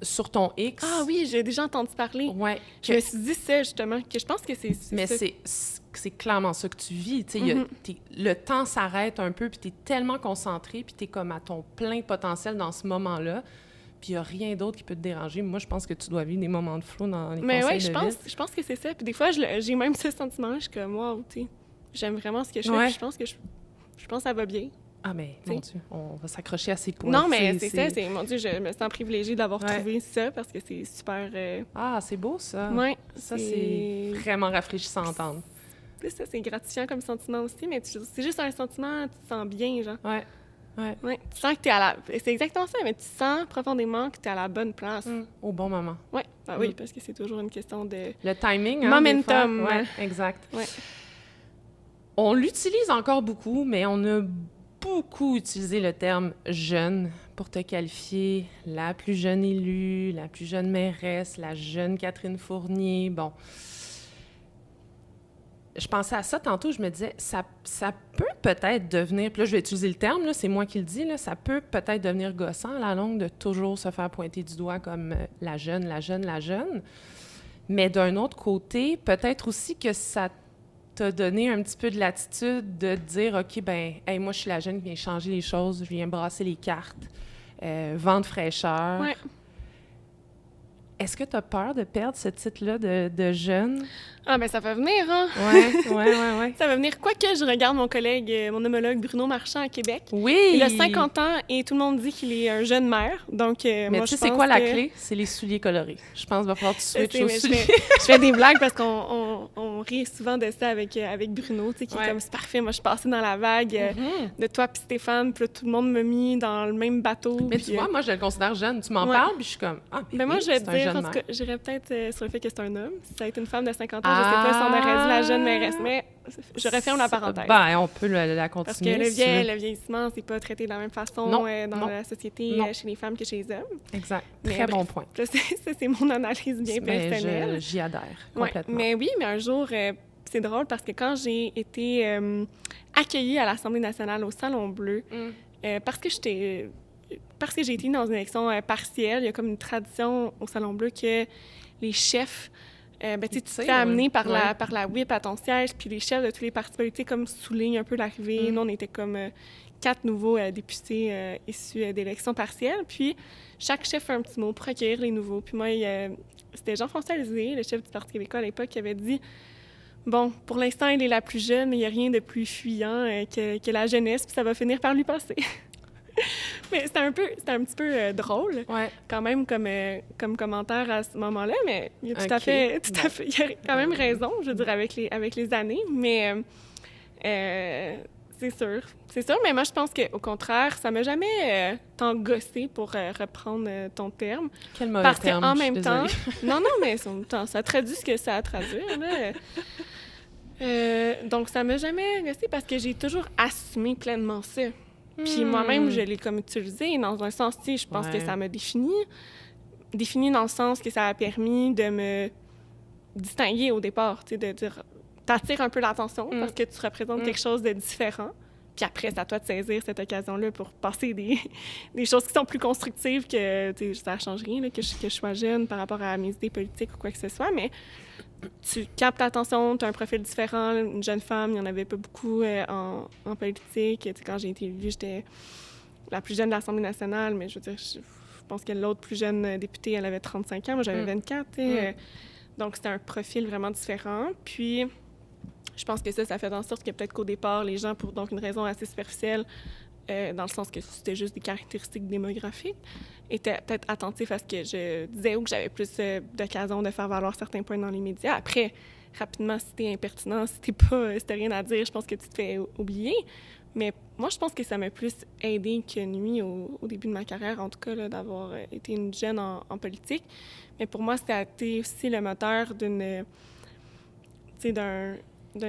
sur ton X. Ah oui, j'ai déjà entendu parler. Ouais. Je me suis dit ça, justement, que je pense que c'est mais ça. c'est clairement ça que tu vis. Tu sais, le temps s'arrête un peu, puis tu es tellement concentré, puis tu es comme à ton plein potentiel dans ce moment-là, puis il n'y a rien d'autre qui peut te déranger. Moi, je pense que tu dois vivre des moments de flow dans les conseils de ville. Je pense que c'est ça. Puis des fois, j'ai même ce sentiment-là, je suis comme, wow, tu sais, j'aime vraiment ce que je fais, puis je pense que je pense que ça va bien. Ah, mais mon Dieu, on va s'accrocher à ces points. Non, mais c'est ça, mon Dieu, je me sens privilégiée d'avoir trouvé ça parce que c'est super... Ah, c'est beau, ça. Oui. Ça, c'est vraiment rafraîchissant à entendre. Ça, c'est gratifiant comme sentiment aussi, mais c'est juste un sentiment, tu te sens bien, genre. Ouais. Tu sens que t'es à la... C'est exactement ça, mais tu sens profondément que t'es à la bonne place. Au bon moment. Oui, oui, parce que c'est toujours une question de... Le timing, hein, momentum. Oui, exact. Ouais. On l'utilise encore beaucoup, mais on a beaucoup utilisé le terme « jeune » pour te qualifier la plus jeune élue, la plus jeune mairesse, la jeune Catherine Fournier. Bon, je pensais à ça tantôt, je me disais, ça peut peut-être devenir, puis là, je vais utiliser le terme, là, c'est moi qui le dis, là, ça peut peut-être devenir gossant à la longue de toujours se faire pointer du doigt comme la jeune. Mais d'un autre côté, peut-être aussi que ça t'a donné un petit peu de latitude de dire, OK, moi, je suis la jeune qui vient changer les choses, je viens brasser les cartes, vendre fraîcheur. Ouais. Est-ce que tu as peur de perdre ce titre-là de jeune? Ah, ça va venir, hein? Ouais. Ça va venir. Quoique je regarde mon collègue, mon homologue Bruno Marchand à Québec. Oui! Il a 50 ans et tout le monde dit qu'il est un jeune maire. Donc, mais moi, tu sais, c'est quoi la clé? C'est les souliers colorés. Je pense qu'il va falloir que tu switches aux souliers. Je fais des blagues parce qu'on rit souvent de ça avec Bruno, tu sais, qui est comme, c'est parfait, moi, je suis passée dans la vague de toi puis Stéphane, puis là, tout le monde m'a mis dans le même bateau. Mais tu vois, moi, je le considère jeune. Tu m'en parles, puis je suis comme, moi, je vais te dire, parce que j'irais peut-être sur le fait que c'est un homme. Si ça a été une femme de 50 ans, je sais pas si on aurait dit la jeune mairesse, mais je referme la parenthèse. On peut la continuer. Parce que le vieillissement, c'est pas traité de la même façon dans la société chez les femmes que chez les hommes. Exact. Très bon point. Ça, c'est mon analyse bien personnelle. J'y adhère complètement. Mais oui, mais un jour, c'est drôle parce que quand j'ai été accueillie à l'Assemblée nationale au Salon Bleu, parce que j'ai été dans une élection partielle, il y a comme une tradition au Salon Bleu que les chefs, tu te fais amener par la whip à ton siège, puis les chefs de tous les partis politiques comme soulignent un peu l'arrivée. Nous, on était comme 4 nouveaux députés issus d'élections partielles, puis chaque chef fait un petit mot pour accueillir les nouveaux. Puis moi, c'était Jean-François Lisée, le chef du Parti québécois à l'époque, qui avait dit « Bon, pour l'instant, elle est la plus jeune, mais il n'y a rien de plus fuyant que la jeunesse, puis ça va finir par lui passer. » Mais c'était un petit peu drôle, quand même, comme commentaire à ce moment-là, mais il a tout à fait, il a quand même raison, je veux dire, avec les années, mais c'est sûr, mais moi, je pense qu'au contraire, ça m'a jamais tant gossé, pour reprendre ton terme. Quel mauvais terme, parce qu'en même temps... Non, mais ça traduit ce que ça a à traduire, là. Donc, ça m'a jamais gossé parce que j'ai toujours assumé pleinement ça. Puis moi-même, je l'ai comme utilisé dans un sens, tu sais, je pense que ça m'a défini dans le sens que ça a permis de me distinguer au départ, tu sais, de dire, t'attires un peu l'attention parce que tu représentes quelque chose de différent. Puis après, c'est à toi de saisir cette occasion-là pour passer des choses qui sont plus constructives que, tu sais, ça change rien, là, que je sois jeune par rapport à mes idées politiques ou quoi que ce soit, mais tu captes l'attention, tu as un profil différent, une jeune femme, il n'y en avait pas beaucoup en politique. Tu sais, quand j'ai été élue, j'étais la plus jeune de l'Assemblée nationale, mais je veux dire, je pense que l'autre plus jeune députée, elle avait 35 ans, moi j'avais 24. Donc c'était un profil vraiment différent. Puis je pense que ça fait en sorte que peut-être qu'au départ, les gens, pour donc une raison assez superficielle, dans le sens que c'était juste des caractéristiques démographiques, étaient peut-être attentifs à ce que je disais ou que j'avais plus d'occasion de faire valoir certains points dans les médias. Après, rapidement, si t'es impertinent, si t'as rien à dire, je pense que tu te fais oublier. Mais moi, je pense que ça m'a plus aidé que nuit au début de ma carrière, en tout cas, là, d'avoir été une jeune en politique. Mais pour moi, c'était aussi le moteur d'un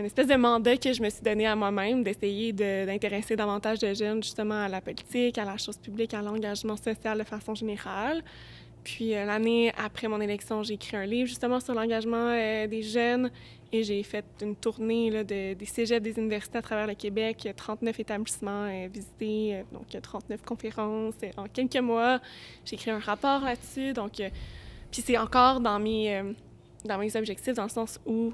espèce de mandat que je me suis donné à moi-même, d'essayer d'intéresser davantage de jeunes justement à la politique, à la chose publique, à l'engagement social de façon générale. Puis l'année après mon élection, j'ai écrit un livre justement sur l'engagement des jeunes et j'ai fait une tournée là, des cégeps, des universités à travers le Québec, 39 établissements visités, donc 39 conférences en quelques mois. J'ai écrit un rapport là-dessus, donc puis c'est encore dans mes objectifs, dans le sens où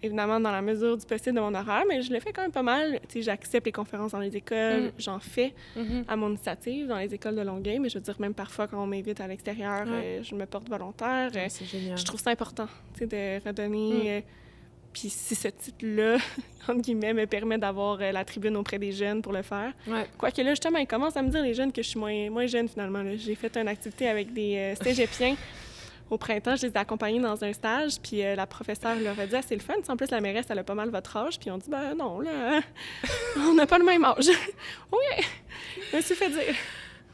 évidemment, dans la mesure du possible de mon horaire, mais je le fais quand même pas mal. Tu sais, j'accepte les conférences dans les écoles, j'en fais à mon initiative dans les écoles de Longueuil, mais je veux dire, même parfois, quand on m'invite à l'extérieur, je me porte volontaire. C'est génial. Je trouve ça important, tu sais, de redonner... Puis si ce titre-là, entre guillemets, me permet d'avoir la tribune auprès des jeunes pour le faire. Quoique là, justement, ils commencent à me dire, les jeunes, que je suis moins jeune, finalement. Là. J'ai fait une activité avec des cégepiens. Au printemps, je les ai accompagnés dans un stage, puis la professeure leur a dit « c'est le fun, en plus, la mairesse, elle a pas mal votre âge. » Puis on dit « ben non, là, on n'a pas le même âge. » Oui, je me suis fait dire.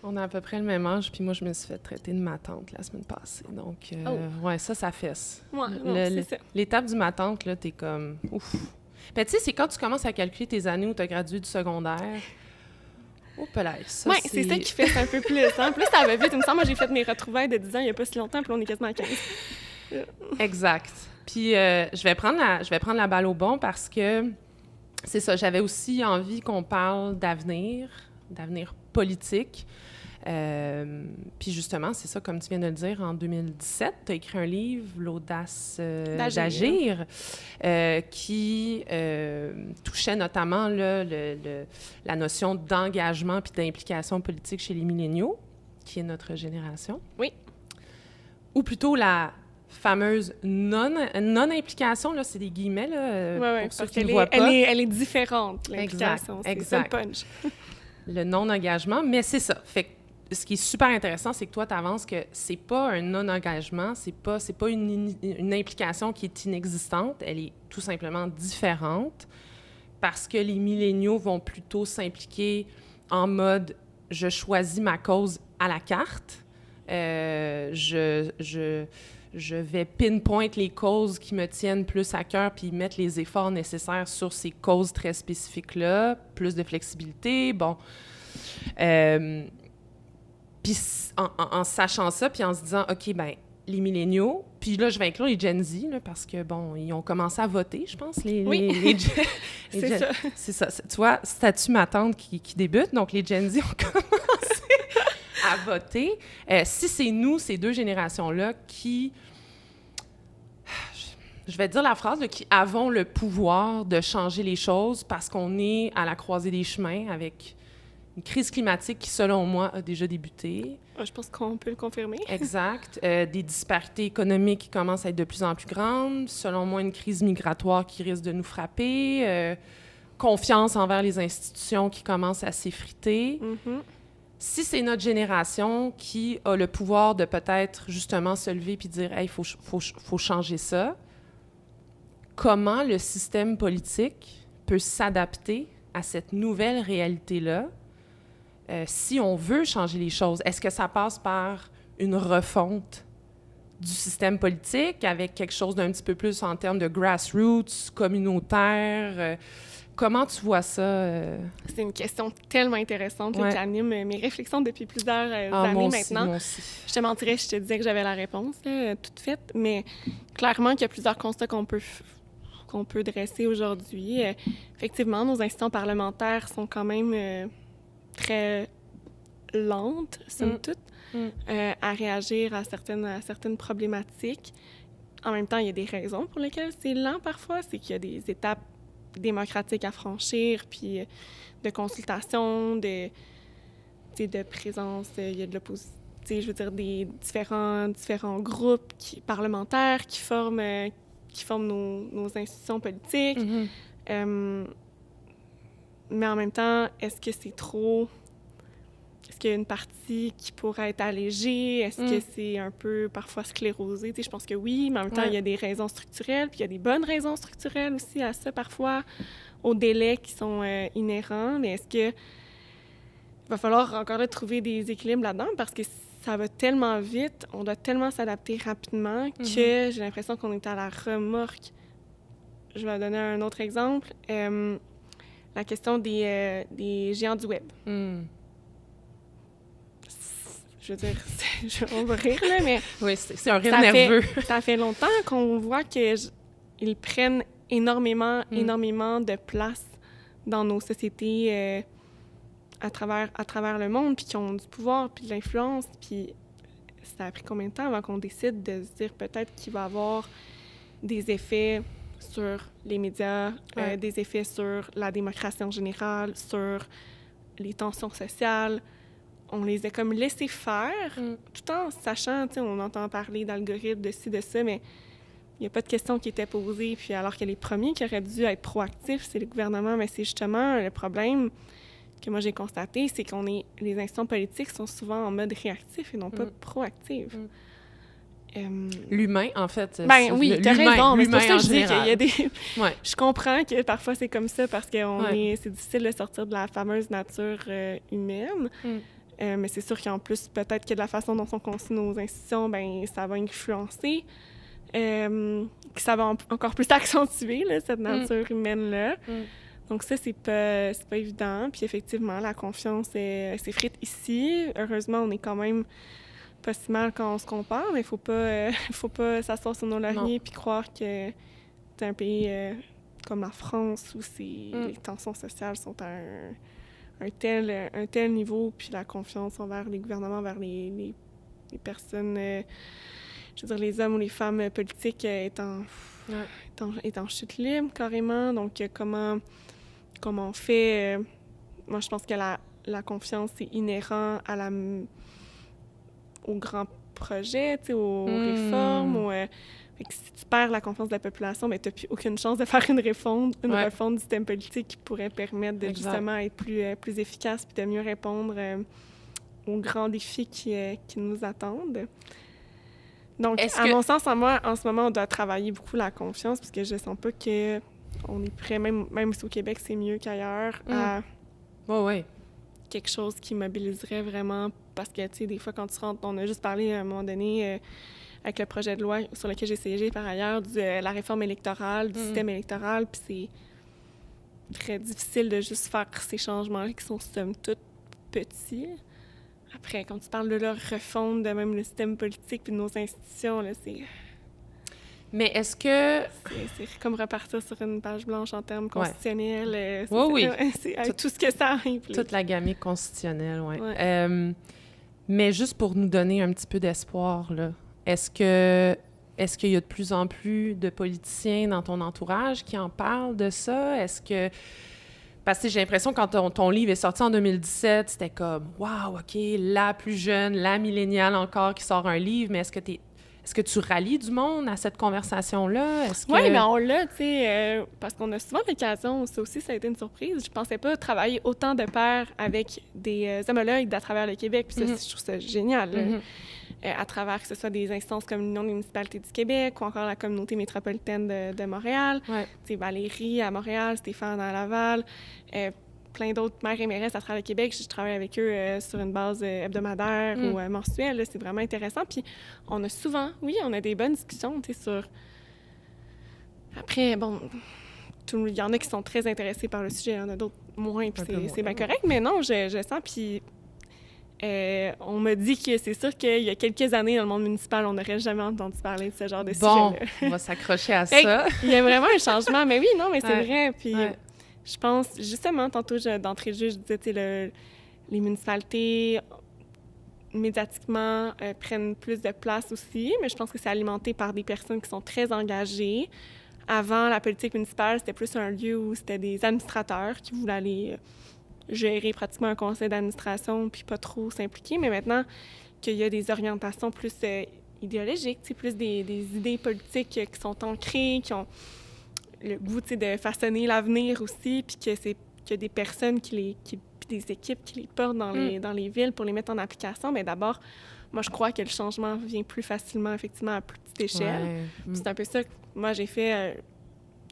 On a à peu près le même âge, puis moi, je me suis fait traiter de ma tante la semaine passée. Donc, ouais, ça fesse. Ouais, c'est ça. L'étape du ma tante, là, t'es comme ouf. Puis tu sais, c'est quand tu commences à calculer tes années où t'as gradué du secondaire. Oh, ça, c'est ça qui fait un peu plus. En plus, ça va vite. Il me semble, moi, j'ai fait mes retrouvailles de 10 ans il n'y a pas si longtemps, puis on est quasiment à 15. Exact. Puis je vais prendre la balle au bon parce que c'est ça, j'avais aussi envie qu'on parle d'avenir politique. Puis justement, c'est ça, comme tu viens de le dire, en 2017, tu as écrit un livre, L'audace d'agir, qui touchait notamment là, la notion d'engagement puis d'implication politique chez les milléniaux, qui est notre génération. Oui. Ou plutôt la fameuse non-implication, là, c'est des guillemets, là, pour ceux qui ne voient pas. Elle est différente, l'implication. Exact. C'est ça le punch. Le non-engagement, mais c'est ça. Fait que ce qui est super intéressant, c'est que toi, tu avances que c'est pas un non-engagement, c'est pas une implication qui est inexistante, elle est tout simplement différente parce que les milléniaux vont plutôt s'impliquer en mode « je choisis ma cause à la carte », je vais pinpoint les causes qui me tiennent plus à cœur puis mettre les efforts nécessaires sur ces causes très spécifiques-là, plus de flexibilité, bon. Puis en sachant ça, puis en se disant, OK, ben les milléniaux, puis là, je vais inclure les Gen Z, là, parce que, bon, ils ont commencé à voter, je pense, C'est ça. C'est ça. Tu vois, statut ma tante qui débute, donc les Gen Z ont commencé à voter. Si c'est nous, ces deux générations-là, qui... Je vais dire la phrase, là, qui avons le pouvoir de changer les choses parce qu'on est à la croisée des chemins avec une crise climatique qui, selon moi, a déjà débuté. Je pense qu'on peut le confirmer. Exact. Des disparités économiques qui commencent à être de plus en plus grandes. Selon moi, une crise migratoire qui risque de nous frapper. Confiance envers les institutions qui commence à s'effriter. Mm-hmm. Si c'est notre génération qui a le pouvoir de peut-être justement se lever puis dire « Hey, faut changer ça », comment le système politique peut s'adapter à cette nouvelle réalité-là si on veut changer les choses? Est-ce que ça passe par une refonte du système politique avec quelque chose d'un petit peu plus en termes de grassroots, communautaire? Comment tu vois ça? C'est une question tellement intéressante qui anime mes réflexions depuis plusieurs années maintenant. Moi aussi. Je te mentirais, je te disais que j'avais la réponse toute faite, mais clairement qu'il y a plusieurs constats qu'on peut dresser aujourd'hui. Effectivement, nos institutions parlementaires sont quand même très lentes, somme toute, à réagir à certaines problématiques. En même temps, il y a des raisons pour lesquelles c'est lent parfois. C'est qu'il y a des étapes démocratiques à franchir, puis de consultation, de présence, il y a de l'opposition, je veux dire, des différents groupes parlementaires qui forment nos institutions politiques. Mais en même temps, est-ce que c'est trop... Est-ce qu'il y a une partie qui pourrait être allégée? Est-ce que c'est un peu parfois sclérosé? Je pense que oui, mais en même temps, il y a des raisons structurelles, puis il y a des bonnes raisons structurelles aussi à ça, parfois, aux délais qui sont inhérents. Mais est-ce que il va falloir encore là, trouver des équilibres là-dedans? Parce que ça va tellement vite, on doit tellement s'adapter rapidement que j'ai l'impression qu'on est à la remorque. Je vais donner un autre exemple. La question des géants du web. Je veux dire, on va rire, là, mais... Oui, c'est un rire nerveux. Ça fait longtemps qu'on voit qu'ils prennent énormément de place dans nos sociétés à travers le monde, puis qui ont du pouvoir, puis de l'influence. Puis ça a pris combien de temps avant qu'on décide de se dire peut-être qu'il va y avoir des effets sur les médias, des effets sur la démocratie en général, sur les tensions sociales. On les a comme laissés faire, tout en sachant, tu sais, on entend parler d'algorithmes, de ci, de ça, mais il n'y a pas de questions qui étaient posées. Puis alors que les premiers qui auraient dû être proactifs, c'est le gouvernement, mais c'est justement le problème que moi j'ai constaté, c'est les institutions politiques sont souvent en mode réactif et non pas proactif. L'humain, en fait. Ben oui, t'as raison, mais c'est pour ça que je dis qu'il y a des... Je comprends que parfois c'est comme ça parce que c'est difficile de sortir de la fameuse nature humaine. Mais c'est sûr qu'en plus, peut-être que de la façon dont sont conçues nos institutions, ben ça va influencer, que ça va encore plus accentuer là, cette nature humaine-là. Donc ça, c'est pas évident. Puis effectivement, la confiance s'effrite ici. Heureusement, on est quand même pas si mal quand on se compare, mais faut pas s'asseoir sur nos lauriers puis croire que c'est un pays comme la France où les tensions sociales sont à un tel niveau, puis la confiance envers les gouvernements, envers les personnes, je veux dire, les hommes ou les femmes politiques est en chute libre, carrément. Donc, comment on fait... moi, je pense que la confiance est inhérent aux grands projets, aux réformes, fait que si tu perds la confiance de la population, ben, tu n'as plus aucune chance de faire une refonte du système politique qui pourrait permettre de justement être plus efficace puis de mieux répondre aux grands défis qui nous attendent. Donc, mon sens, en ce moment, on doit travailler beaucoup la confiance parce que je sens pas qu'on est prêt, même si au Québec, c'est mieux qu'ailleurs, à quelque chose qui mobiliserait vraiment. Parce que, tu sais, des fois, quand tu rentres, on a juste parlé à un moment donné... avec le projet de loi sur lequel j'ai siégé par ailleurs, de la réforme électorale, du système électoral, puis c'est très difficile de juste faire ces changements-là qui sont somme toute petits. Après, quand tu parles de leur refonte de même le système politique puis de nos institutions, là, c'est... Mais est-ce que... C'est comme repartir sur une page blanche en termes constitutionnels. Oui. C'est tout ce que ça implique. Toute la gamme constitutionnelle, oui. Ouais. Mais juste pour nous donner un petit peu d'espoir, là, est-ce qu'il y a de plus en plus de politiciens dans ton entourage qui en parlent de ça? Est-ce que... Parce que j'ai l'impression que quand ton livre est sorti en 2017, c'était comme « Wow, OK, la plus jeune, la milléniale encore qui sort un livre, mais est-ce que tu rallies du monde à cette conversation-là? Oui, mais on l'a, tu sais, parce qu'on a souvent l'occasion, ça aussi, ça a été une surprise. Je pensais pas travailler autant de pair avec des homologues à travers le Québec, puis ça, je trouve ça génial, à travers que ce soit des instances comme l'Union des municipalités du Québec ou encore la communauté métropolitaine de Montréal. Tu sais, Valérie à Montréal, Stéphane à Laval, plein d'autres maires et mairesses à travers le Québec. Je travaille avec eux sur une base hebdomadaire ou mensuelle. Là, c'est vraiment intéressant. Puis on a souvent, on a des bonnes discussions, tu sais, sur... Après, bon, il y en a qui sont très intéressés par le sujet, il y en a d'autres moins, puis c'est bien correct. Mais non, je sens, puis on m'a dit que c'est sûr qu'il y a quelques années, dans le monde municipal, on n'aurait jamais entendu parler de ce genre de sujet-là. On va s'accrocher à ça. Il y a vraiment un changement. Mais oui, non, mais c'est vrai. Puis... Je pense, justement, tantôt, d'entrée de jeu, je disais, tu sais, les municipalités, médiatiquement, prennent plus de place aussi, mais je pense que c'est alimenté par des personnes qui sont très engagées. Avant, la politique municipale, c'était plus un lieu où c'était des administrateurs qui voulaient aller gérer pratiquement un conseil d'administration puis pas trop s'impliquer, mais maintenant qu'il y a des orientations plus idéologiques, tu sais, plus des idées politiques qui sont ancrées, qui ont le goût, tu sais, de façonner l'avenir aussi, puis qu'il y a des personnes puis des équipes qui les portent dans les villes pour les mettre en application, mais d'abord, moi, je crois que le changement vient plus facilement, effectivement, à plus petite échelle. C'est un peu ça que moi, j'ai fait.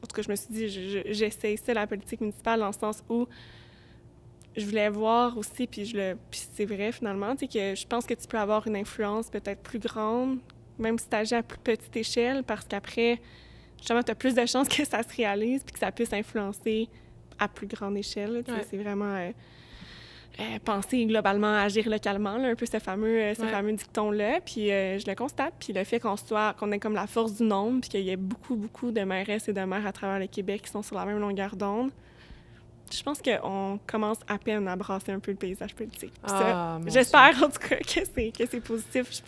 En tout cas, je me suis dit, j'essaye ça, la politique municipale, dans le sens où je voulais voir aussi, puis c'est vrai, finalement, tu sais, que je pense que tu peux avoir une influence peut-être plus grande, même si tu agis à plus petite échelle, parce qu'après, justement, tu as plus de chances que ça se réalise puis que ça puisse influencer à plus grande échelle. C'est vraiment penser globalement, agir localement, là, un peu ce fameux dicton-là. Puis je le constate. Puis le fait qu'on ait comme la force du nombre puis qu'il y ait beaucoup, beaucoup de mairesses et de maires à travers le Québec qui sont sur la même longueur d'onde, je pense qu'on commence à peine à brasser un peu le paysage politique. J'espère, en tout cas, que c'est positif.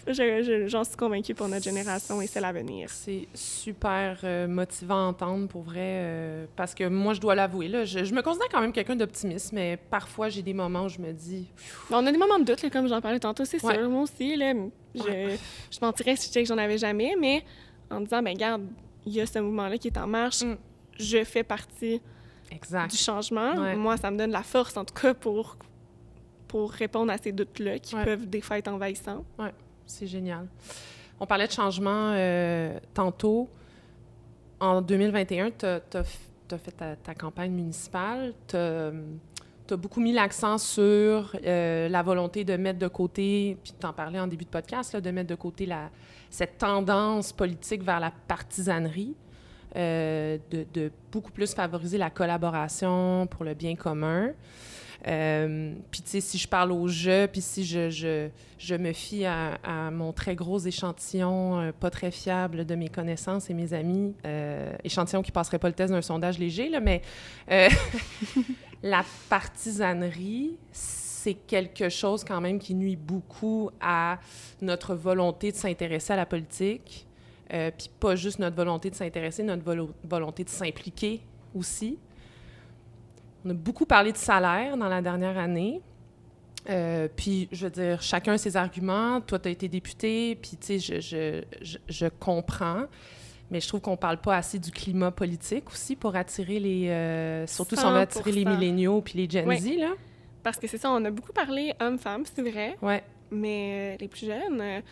J'en suis convaincue pour notre génération et celle à venir. C'est super motivant à entendre, pour vrai, parce que moi, je dois l'avouer, là, je me considère quand même quelqu'un d'optimiste, mais parfois, j'ai des moments où je me dis... On a des moments de doute, là, comme j'en parlais tantôt, c'est sûr. Moi aussi, là, je mentirais si je disais que j'en avais jamais, mais en disant, ben regarde, il y a ce mouvement-là qui est en marche, je fais partie... du changement. Moi, ça me donne la force, en tout cas, pour répondre à ces doutes-là qui peuvent des fois être envahissants. Oui, c'est génial. On parlait de changement tantôt. En 2021, tu as fait ta campagne municipale. Tu as beaucoup mis l'accent sur la volonté de mettre de côté, puis tu en parlais en début de podcast, là, de mettre de côté cette tendance politique vers la partisanerie. De beaucoup plus favoriser la collaboration pour le bien commun. Puis, tu sais, si je parle au jeu, puis si je me fie à mon très gros échantillon pas très fiable de mes connaissances et mes amis, échantillon qui passerait pas le test d'un sondage léger, là, mais la partisanerie, c'est quelque chose quand même qui nuit beaucoup à notre volonté de s'intéresser à la politique. Puis pas juste notre volonté de s'intéresser, notre volonté de s'impliquer aussi. On a beaucoup parlé de salaire dans la dernière année. Puis, je veux dire, chacun ses arguments. Toi, tu as été député, puis tu sais, je comprends. Mais je trouve qu'on parle pas assez du climat politique aussi pour attirer surtout si on veut attirer les milléniaux puis les Gen Z, là. Parce que c'est ça, on a beaucoup parlé hommes-femmes, c'est vrai. Ouais. Mais les plus jeunes...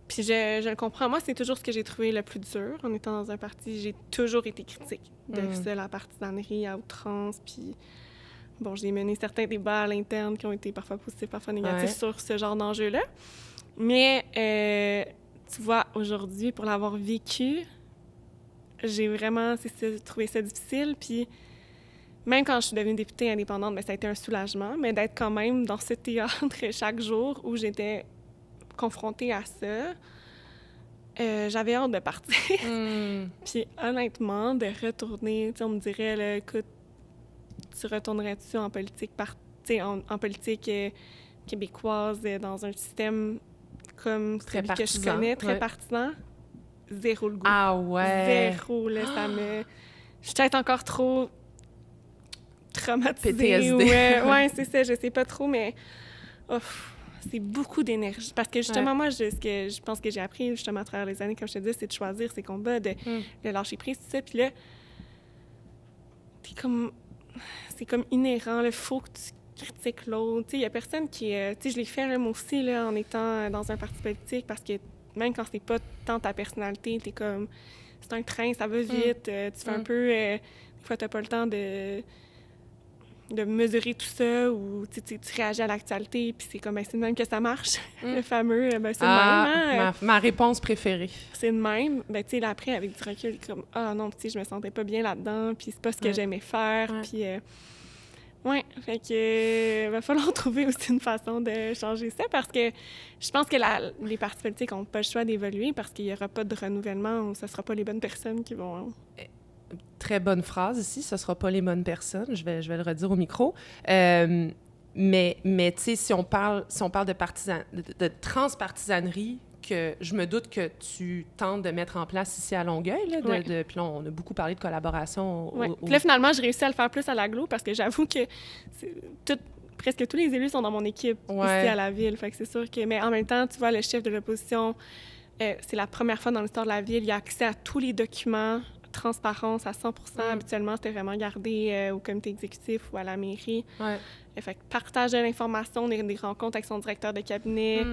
Puis je le comprends. Moi, c'est toujours ce que j'ai trouvé le plus dur en étant dans un parti. J'ai toujours été critique de ça, la partisanerie à outrance. Puis, bon, j'ai mené certains débats à l'interne qui ont été parfois positifs, parfois négatifs sur ce genre d'enjeu-là. Mais, tu vois, aujourd'hui, pour l'avoir vécu, j'ai vraiment trouvé ça difficile. Puis, même quand je suis devenue députée indépendante, ça a été un soulagement, mais d'être quand même dans ce théâtre chaque jour où j'étais confrontée à ça, j'avais hâte de partir. Puis honnêtement, de retourner, on me dirait, là, écoute, tu retournerais-tu en politique, en politique québécoise, dans un système comme celui que je connais, très partisan? Zéro le goût. Ah ouais? Zéro, là, ça me... Je suis peut-être encore trop traumatisée. PTSD. Ouais, c'est ça, je sais pas trop, mais c'est beaucoup d'énergie. Parce que justement, moi, ce que je pense que j'ai appris justement à travers les années, comme je te dis, c'est de choisir ses combats, de lâcher prise, tout ça. Puis là, c'est comme inhérent, il faut que tu critiques l'autre. Il y a personne qui... je l'ai fait, là, moi aussi, là, en étant dans un parti politique, parce que même quand c'est pas tant ta personnalité, t'es comme... C'est un train, ça va vite, tu fais un peu... des fois, t'as pas le temps de mesurer tout ça, ou tu réagis à l'actualité, puis c'est comme, c'est de même que ça marche, le fameux, c'est de même. Hein? Ma réponse préférée. C'est de même. Là, après, avec du recul, comme, non, je me sentais pas bien là-dedans, puis c'est pas ce que j'aimais faire, puis... fait que va falloir trouver aussi une façon de changer ça, parce que je pense que les partis politiques n'ont pas le choix d'évoluer, parce qu'il n'y aura pas de renouvellement, ou ce ne sera pas les bonnes personnes qui vont... Très bonne phrase ici, ce ne sera pas les bonnes personnes, je vais le redire au micro. Mais tu sais, si on parle de transpartisanerie, que je me doute que tu tentes de mettre en place ici à Longueuil, là, puis là, on a beaucoup parlé de collaboration. Puis là, finalement, j'ai réussi à le faire plus à l'agglo, parce que j'avoue que presque tous les élus sont dans mon équipe ici à la ville. Fait que c'est sûr que... Mais en même temps, tu vois, le chef de l'opposition, c'est la première fois dans l'histoire de la ville, il a accès à tous les documents, transparence à 100%. Habituellement, c'était vraiment gardé au comité exécutif ou à la mairie. Fait que partage de l'information, des rencontres avec son directeur de cabinet.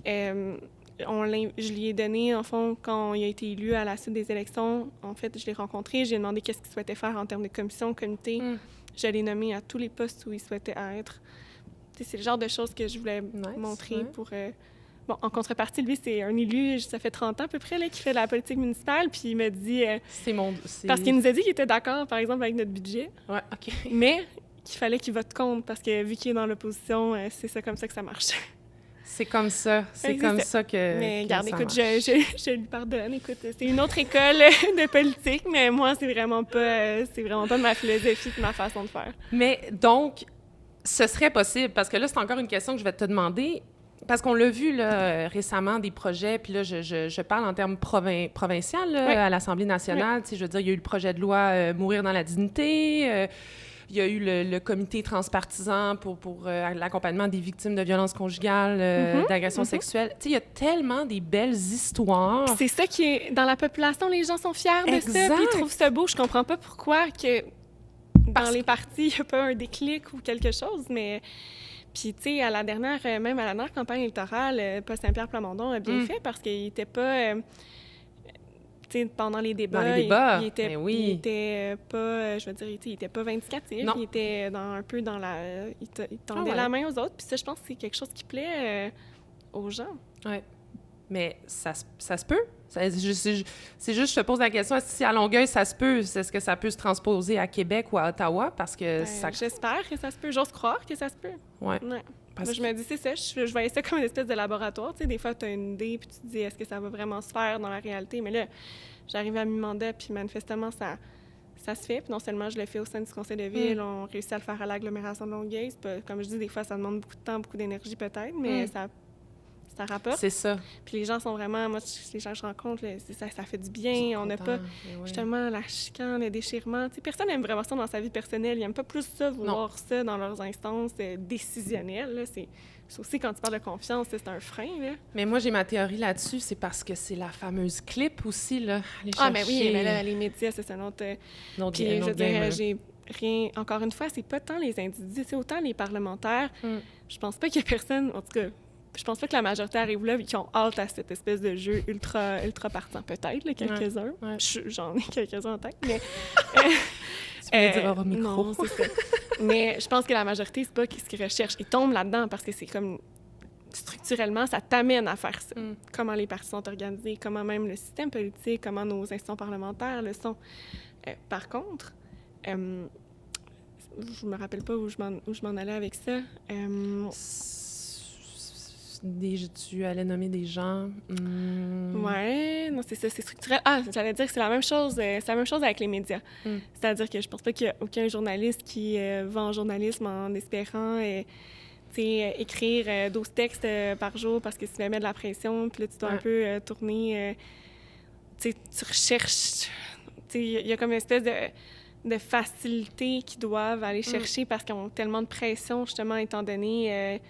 Je lui ai donné, en fond, quand il a été élu à la suite des élections, en fait, je l'ai rencontré, j'ai demandé qu'est-ce qu'il souhaitait faire en termes de commission, comité. Je l'ai nommé à tous les postes où il souhaitait être. C'est le genre de choses que je voulais montrer pour... Bon, en contrepartie, lui, c'est un élu, ça fait 30 ans à peu près, là, qui fait de la politique municipale, puis il m'a dit... Parce qu'il nous a dit qu'il était d'accord, par exemple, avec notre budget. Ouais, OK. Mais qu'il fallait qu'il vote contre, parce que vu qu'il est dans l'opposition, c'est ça comme ça que ça marche. C'est comme ça. C'est comme ça que... Mais regarde, écoute, je lui pardonne. Écoute, c'est une autre école de politique, mais moi, c'est vraiment pas ma philosophie et ma façon de faire. Mais donc, ce serait possible, parce que là, c'est encore une question que je vais te demander... Parce qu'on l'a vu là, récemment, des projets, puis là, je parle en termes provinciaux à l'Assemblée nationale. Je veux dire, il y a eu le projet de loi Mourir dans la dignité, il y a eu le comité transpartisan pour l'accompagnement des victimes de violences conjugales, d'agressions sexuelles. Il y a tellement des belles histoires. Puis c'est ça qui est... Dans la population, les gens sont fiers de ça, puis ils trouvent ça beau. Je comprends pas pourquoi que dans les partis, il n'y a pas un déclic ou quelque chose, mais... Puis, tu sais, même à la dernière campagne électorale, Paul Saint-Pierre Plamondon a bien fait, parce qu'il n'était pas... tu sais, pendant les débats, il était pas... je veux dire, il était pas vindicatif. Il était un peu dans la... Il tendait la main aux autres. Puis ça, je pense que c'est quelque chose qui plaît aux gens. Oui. Mais ça se peut. C'est juste, je te pose la question, est-ce que si à Longueuil, ça se peut? Est-ce que ça peut se transposer à Québec ou à Ottawa? Parce que j'espère que ça se peut. J'ose croire que ça se peut. Oui. Moi, je me dis, c'est ça. Je voyais ça comme une espèce de laboratoire. Tu sais, des fois, tu as une idée, puis tu te dis, est-ce que ça va vraiment se faire dans la réalité? Mais là, j'arrive à mi-mandat, puis manifestement, ça se fait. Puis non seulement je le fais au sein du conseil de ville, on réussit à le faire à l'agglomération de Longueuil. Comme je dis, des fois, ça demande beaucoup de temps, beaucoup d'énergie peut-être, mais ça rapporte. C'est ça. Puis les gens sont vraiment... Moi, les gens que je rencontre, ça fait du bien. On n'a pas, justement, la chicane, le déchirement. Tu sais, personne n'aime vraiment ça dans sa vie personnelle. Ils n'aiment pas plus ça, voir ça dans leurs instances décisionnelles. Là. C'est aussi, quand tu parles de confiance, c'est un frein. Là. Mais moi, j'ai ma théorie là-dessus. C'est parce que c'est la fameuse clip aussi, là. Mais oui, mais là, les médias, c'est un autre... Puis, je veux dire, j'ai rien... Encore une fois, c'est pas tant les individus, c'est autant les parlementaires. Je pense pas qu'il y a personne... En tout cas... Je pense pas que la majorité arrive là et qu'ils ont hâte à cette espèce de jeu ultra partisan. Peut-être, là, quelques-uns. Ouais. J'en ai quelques-uns en tête, mais... tu peux dire au micro. Non, c'est ça. Mais je pense que la majorité, c'est pas ce qu'ils recherchent. Ils tombent là-dedans parce que c'est comme... Structurellement, ça t'amène à faire ça. Comment les partis sont organisés, comment même le système politique, comment nos institutions parlementaires le sont. Par contre... je me rappelle pas où je m'en allais avec ça. Tu allais nommer des gens. Ouais, non, c'est ça, c'est structurel. Ah, j'allais dire que c'est la même chose avec les médias. C'est-à-dire que je pense pas qu'il y a aucun journaliste qui va en journalisme en espérant écrire 12 textes par jour parce que tu vas mettre de la pression, puis là, tu dois un peu tourner... tu recherches... Il y a comme une espèce de facilité qu'ils doivent aller chercher parce qu'ils ont tellement de pression, justement, étant donné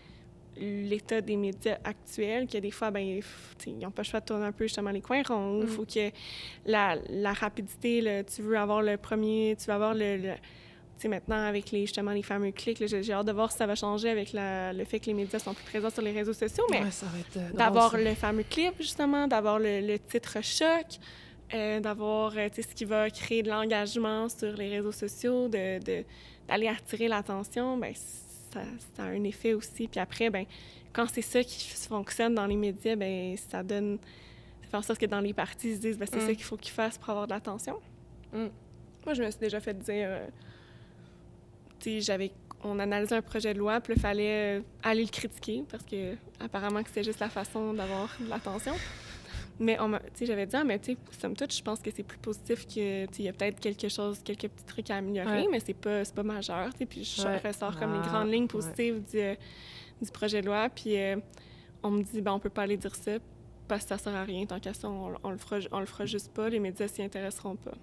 l'état des médias actuels, que des fois, ils n'ont pas le choix de tourner un peu, justement, les coins ronds. Il faut que la rapidité, tu veux avoir le premier... Tu vas avoir le tu sais, maintenant, avec justement les fameux clics, là, j'ai hâte de voir si ça va changer avec le fait que les médias sont plus présents sur les réseaux sociaux, mais ça va être d'avoir le fameux clip, justement, d'avoir le titre choc, d'avoir ce qui va créer de l'engagement sur les réseaux sociaux, d'aller attirer l'attention, ça a un effet aussi. Puis après, quand c'est ça qui fonctionne dans les médias, ça fait en sorte que dans les partis, ils se disent c'est ça qu'il faut qu'ils fassent pour avoir de l'attention. Moi, je me suis déjà fait dire... on analysait un projet de loi, puis il fallait aller le critiquer, parce que apparemment que c'était juste la façon d'avoir de l'attention. Mais j'avais dit, somme toute, je pense que c'est plus positif que, il y a peut-être quelques petits trucs à améliorer, mais c'est pas majeur, puis je ressors comme les grandes lignes positives du projet de loi, puis on me dit, on peut pas aller dire ça, parce que ça sert à rien, tant qu'à ça, on le fera juste pas, les médias s'y intéresseront pas.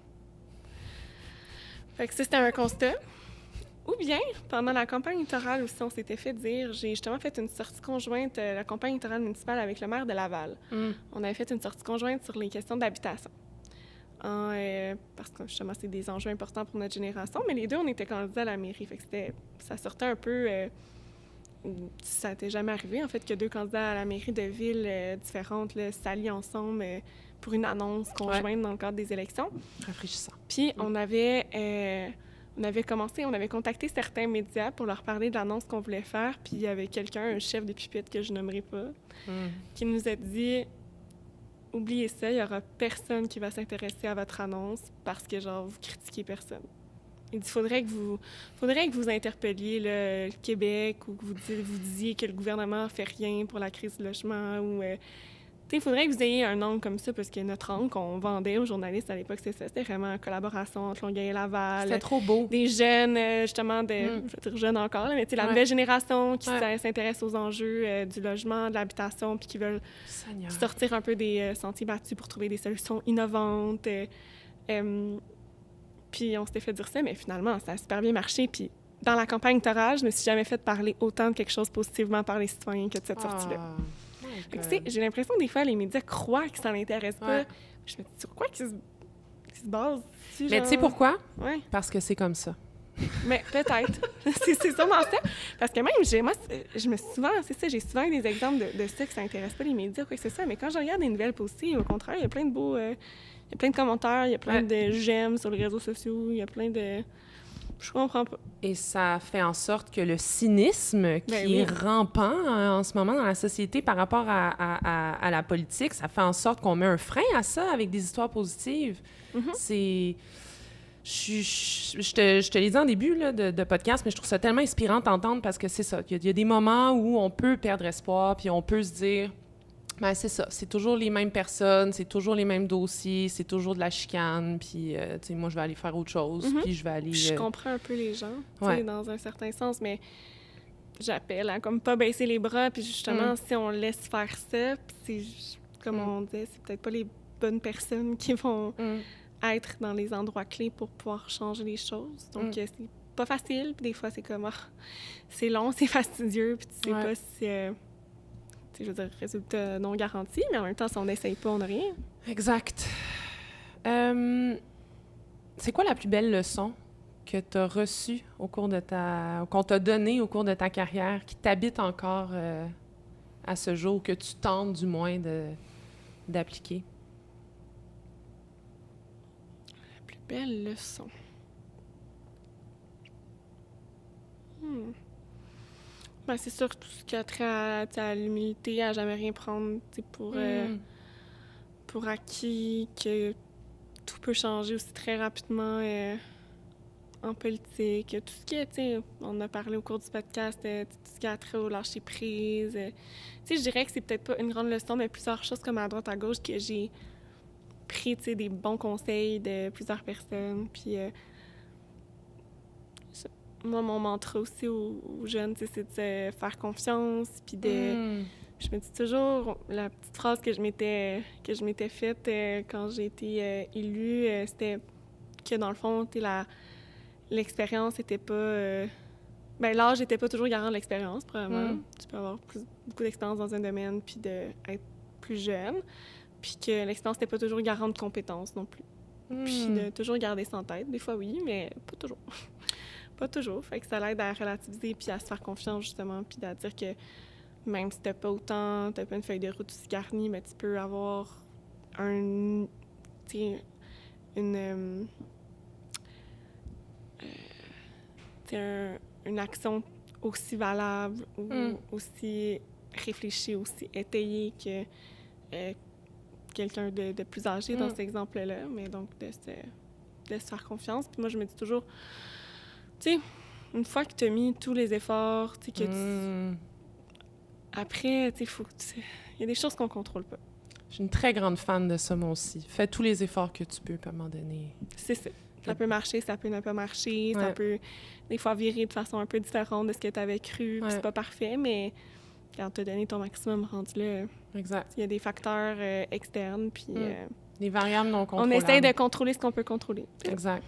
Fait que ça, c'était un constat. Ou bien, pendant la campagne électorale aussi, on s'était fait dire... J'ai justement fait une sortie conjointe, la campagne électorale municipale avec le maire de Laval. On avait fait une sortie conjointe sur les questions d'habitation. Parce que, justement, c'est des enjeux importants pour notre génération, mais les deux, on était candidats à la mairie. Fait que ça sortait un peu... ça n'était jamais arrivé, en fait, que deux candidats à la mairie de villes différentes s'allient ensemble pour une annonce conjointe dans le cadre des élections. Rafraîchissant. Puis, on avait contacté certains médias pour leur parler de l'annonce qu'on voulait faire, puis il y avait un chef de pupitre que je nommerai pas, qui nous a dit « Oubliez ça, il y aura personne qui va s'intéresser à votre annonce parce que, vous critiquez personne. » Il dit « Faudrait que vous interpelliez le Québec ou que vous disiez que le gouvernement fait rien pour la crise du logement ou... il faudrait que vous ayez un angle comme ça, parce que notre angle qu'on vendait aux journalistes à l'époque, c'était vraiment une collaboration entre Longueuil et Laval. C'était trop beau. Des jeunes, justement, je veux dire jeunes encore, mais la nouvelle génération qui s'intéresse aux enjeux du logement, de l'habitation, puis qui veulent sortir un peu des sentiers battus pour trouver des solutions innovantes. Puis on s'était fait dire ça, mais finalement, ça a super bien marché. Puis dans la campagne électorale, je me suis jamais fait parler autant de quelque chose positivement par les citoyens que de cette sortie-là. J'ai l'impression que des fois, les médias croient que ça n'intéresse pas. Je me dis, sur quoi qu'ils se basent? Mais tu sais pourquoi? Parce que c'est comme ça. Mais peut-être. c'est sûrement ça. Parce que même, moi, je me suis souvent... C'est ça, j'ai souvent eu des exemples de ça, que ça n'intéresse pas les médias, quoi que c'est ça. Mais quand je regarde des nouvelles postées, au contraire, il y a plein de beaux... il y a plein de commentaires, il y a plein de j'aime sur les réseaux sociaux, il y a plein de... Je comprends pas. Et ça fait en sorte que le cynisme qui est rampant en ce moment dans la société par rapport à la politique, ça fait en sorte qu'on met un frein à ça avec des histoires positives. C'est... Je te l'ai dit en début là, de podcast, mais je trouve ça tellement inspirant d'entendre parce que c'est ça. Il y a des moments où on peut perdre espoir, puis on peut se dire... c'est ça, c'est toujours les mêmes personnes, c'est toujours les mêmes dossiers, c'est toujours de la chicane, puis, moi, je vais aller faire autre chose, puis je vais aller... Je comprends un peu les gens, dans un certain sens, mais j'appelle à comme pas baisser les bras, puis justement, si on laisse faire ça, puis comme on disait, c'est peut-être pas les bonnes personnes qui vont être dans les endroits clés pour pouvoir changer les choses. Donc, c'est pas facile, puis des fois, c'est comme, c'est long, c'est fastidieux, puis tu sais pas si... je veux dire, résultat non garanti, mais en même temps, si on n'essaye pas, on n'a rien. Exact. C'est quoi la plus belle leçon que tu as reçue qu'on t'a donnée au cours de ta carrière, qui t'habite encore à ce jour, que tu tentes du moins d'appliquer? La plus belle leçon? C'est sûr, tout ce qui a trait à l'humilité, à jamais rien prendre pour acquis, que tout peut changer aussi très rapidement en politique, tout ce qui est, tu sais, on a parlé au cours du podcast, tout ce qui a trait au lâcher-prise. Tu sais, je dirais que c'est peut-être pas une grande leçon, mais plusieurs choses comme à droite, à gauche, que j'ai pris, tu sais, des bons conseils de plusieurs personnes. Puis, moi, mon mantra aussi aux jeunes, tu sais, c'est de se faire confiance, puis de... Je me dis toujours, la petite phrase que je m'étais faite quand j'ai été élue, c'était que, dans le fond, tu sais, l'expérience n'était pas... l'âge n'était pas toujours garant de l'expérience, probablement. Tu peux avoir beaucoup d'expérience dans un domaine puis d'être plus jeune. Puis que l'expérience n'était pas toujours garant de compétences non plus. Puis de toujours garder ça en tête. Des fois, oui, mais pas toujours. Pas toujours. Fait que ça l'aide à relativiser puis à se faire confiance, justement, puis à dire que même si t'as pas une feuille de route aussi garnie, mais tu peux avoir une action aussi valable ou aussi réfléchie, aussi étayée que quelqu'un de plus âgé dans cet exemple-là. Mais donc, de se faire confiance. Puis moi, je me dis toujours, tu sais, une fois que tu as mis tous les efforts, tu sais, que après, tu sais, il y a des choses qu'on contrôle pas. Je suis une très grande fan de ça, moi aussi. Fais tous les efforts que tu peux, puis à un moment donné... C'est ça. Ça peut marcher, ça peut ne pas marcher, ça peut des fois virer de façon un peu différente de ce que tu avais cru, puis c'est pas parfait, mais quand tu as donné ton maximum rendu là, exact. Il y a des facteurs externes, puis... des variables non contrôlables. On essaie de contrôler ce qu'on peut contrôler. Exact.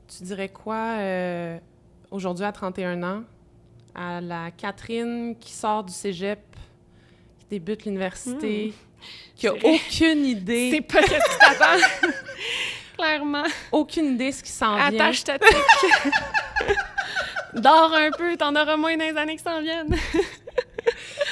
Tu dirais quoi aujourd'hui à 31 ans, à la Catherine qui sort du cégep, qui débute l'université, qui a aucune idée... C'est pas ce que tu t'attends. Clairement. Aucune idée ce qui s'en vient. Attache ta tique. Dors un peu, t'en auras moins dans les années qui s'en viennent.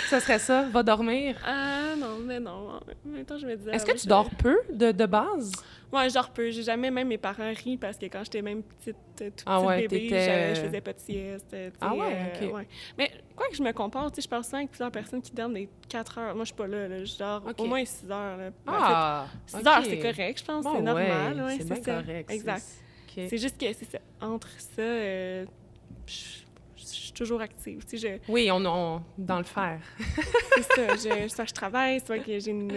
Ça serait ça? Va dormir? Ah non, mais non. En même temps, je me disais... Est-ce que tu dors peu de base? Ouais, je dors peu. J'ai jamais... Même mes parents rient parce que quand j'étais même toute bébé, je faisais pas de sieste. Ah ouais? OK. Ouais. Mais quoi que je me compare, tu sais, je parle souvent avec plusieurs personnes qui dorment des 4 heures. Moi, je suis pas là. Je dors au moins 6 heures. Là. Ah! En fait, 6 heures, c'est correct, je pense. Bon, c'est normal. Ouais, c'est bien correct. Exact. Okay. C'est juste que, c'est ça. Entre ça... Je suis toujours active. Tu sais, oui, on dans le faire. C'est ça. Je travaille, soit que j'ai une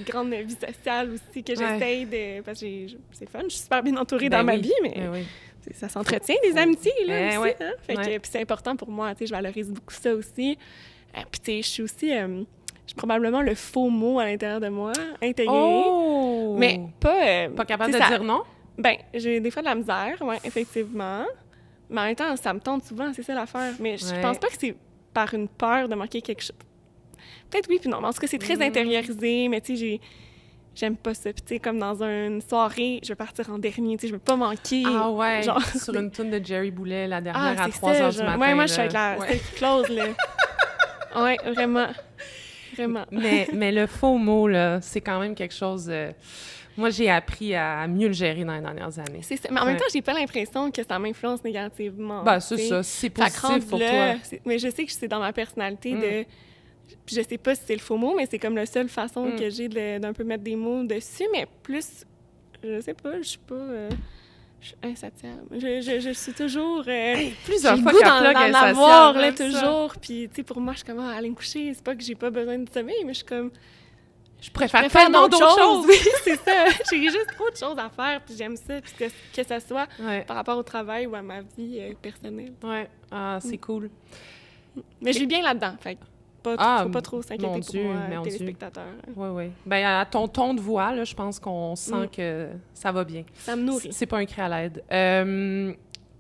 grande vie sociale aussi, que j'essaye de... Parce que c'est fun, je suis super bien entourée dans ma vie, mais ça s'entretient, des amitiés, là, aussi. Hein? Fait que, puis c'est important pour moi, tu sais, je valorise beaucoup ça aussi. Puis tu sais, je suis aussi... j'ai probablement le faux mot à l'intérieur de moi, intégré. Oh! Mais pas... pas capable de dire non? Ben, j'ai des fois de la misère, oui, effectivement. Mais en même temps, ça me tente souvent, c'est ça l'affaire. Mais je pense pas que c'est par une peur de manquer quelque chose. Peut-être oui, puis non. Mais en tout cas, c'est très intériorisé, mais tu sais, j'aime pas ça. Puis tu sais, comme dans une soirée, je vais partir en dernier, tu sais, je veux pas manquer. Ah ouais, genre... sur une toune de Jerry Boulet, la dernière à 3 heures du matin. Ouais, moi, je suis avec la close, là. Ouais, vraiment. Vraiment. Mais le faux mot, là, c'est quand même quelque chose... Moi, j'ai appris à mieux le gérer dans les dernières années. C'est ça. Mais en même temps, j'ai pas l'impression que ça m'influence négativement. Ben, c'est ça. C'est positif pour toi. Mais je sais que c'est dans ma personnalité de... Je sais pas si c'est le faux mot, mais c'est comme la seule façon que j'ai d'un peu mettre des mots dessus. Mais plus... Je sais pas, je suis pas... je suis insatiable. Je suis toujours... plusieurs fois d'en avoir, là, toujours. Puis, tu sais, pour moi, je suis comme, aller me coucher. C'est pas que j'ai pas besoin de sommeil, mais je suis comme... Je préfère tellement d'autres choses. Oui, c'est ça. J'ai juste trop de choses à faire, puis j'aime ça, puis que ça soit par rapport au travail ou à ma vie personnelle. Ouais, c'est cool. Mais je vis bien là-dedans, fait faut pas trop s'inquiéter pour moi, téléspectateurs. Oui, oui. Ben à ton ton de voix, là, je pense qu'on sent que ça va bien. Ça me nourrit. C'est pas un cri à l'aide.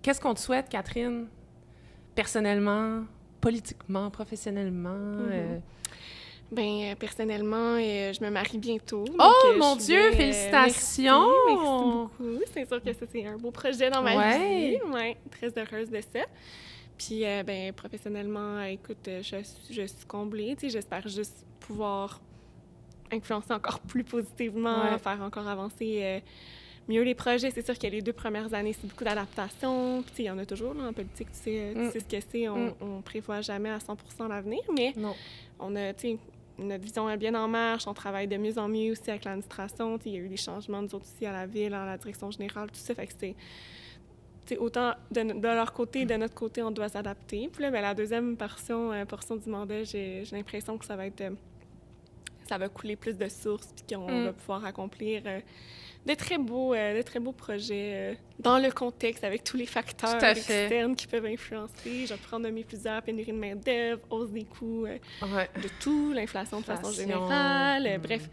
Qu'est-ce qu'on te souhaite, Catherine? Personnellement, politiquement, professionnellement? Personnellement, je me marie bientôt. Oh, mon Dieu! Félicitations! Merci beaucoup. C'est sûr que ça, c'est un beau projet dans ma vie. Ouais, très heureuse de ça. Puis, professionnellement, écoute, je suis comblée. Tu sais, j'espère juste pouvoir influencer encore plus positivement, faire encore avancer mieux les projets. C'est sûr que les 2 premières années, c'est beaucoup d'adaptation. Puis, il y en a toujours là, en politique, tu sais ce que c'est. On prévoit jamais à 100% l'avenir, mais on a, tu sais, notre vision est bien en marche. On travaille de mieux en mieux aussi avec l'administration. Il y a eu des changements, nous autres aussi, à la ville, à la direction générale, tout ça. Fait que autant de leur côté et de notre côté, on doit s'adapter. Puis là, la deuxième portion du mandat, j'ai l'impression que ça va couler plus de sources puis qu'on va pouvoir accomplir de très beaux projets dans le contexte avec tous les facteurs externes qui peuvent influencer. Je vais prendre nommer plusieurs: pénurie de main-d'œuvre, hausse des coûts de tout, l'inflation de façon générale, bref,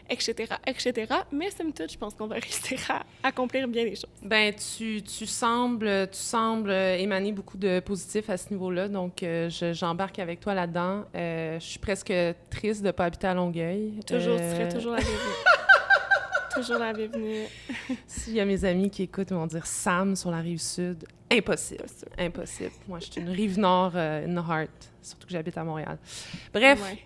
etc., etc. Mais somme toute, je pense qu'on va réussir à accomplir bien les choses. Ben, tu sembles émaner beaucoup de positifs à ce niveau-là, donc j'embarque avec toi là-dedans. Je suis presque triste de ne pas habiter à Longueuil. Tu serais toujours la bienvenue. Toujours la bienvenue. S'il y a mes amis qui écoutent, ils vont dire Sam sur la rive sud. Impossible. Impossible. Moi, je suis une rive nord in the heart, surtout que j'habite à Montréal. Bref. Ouais.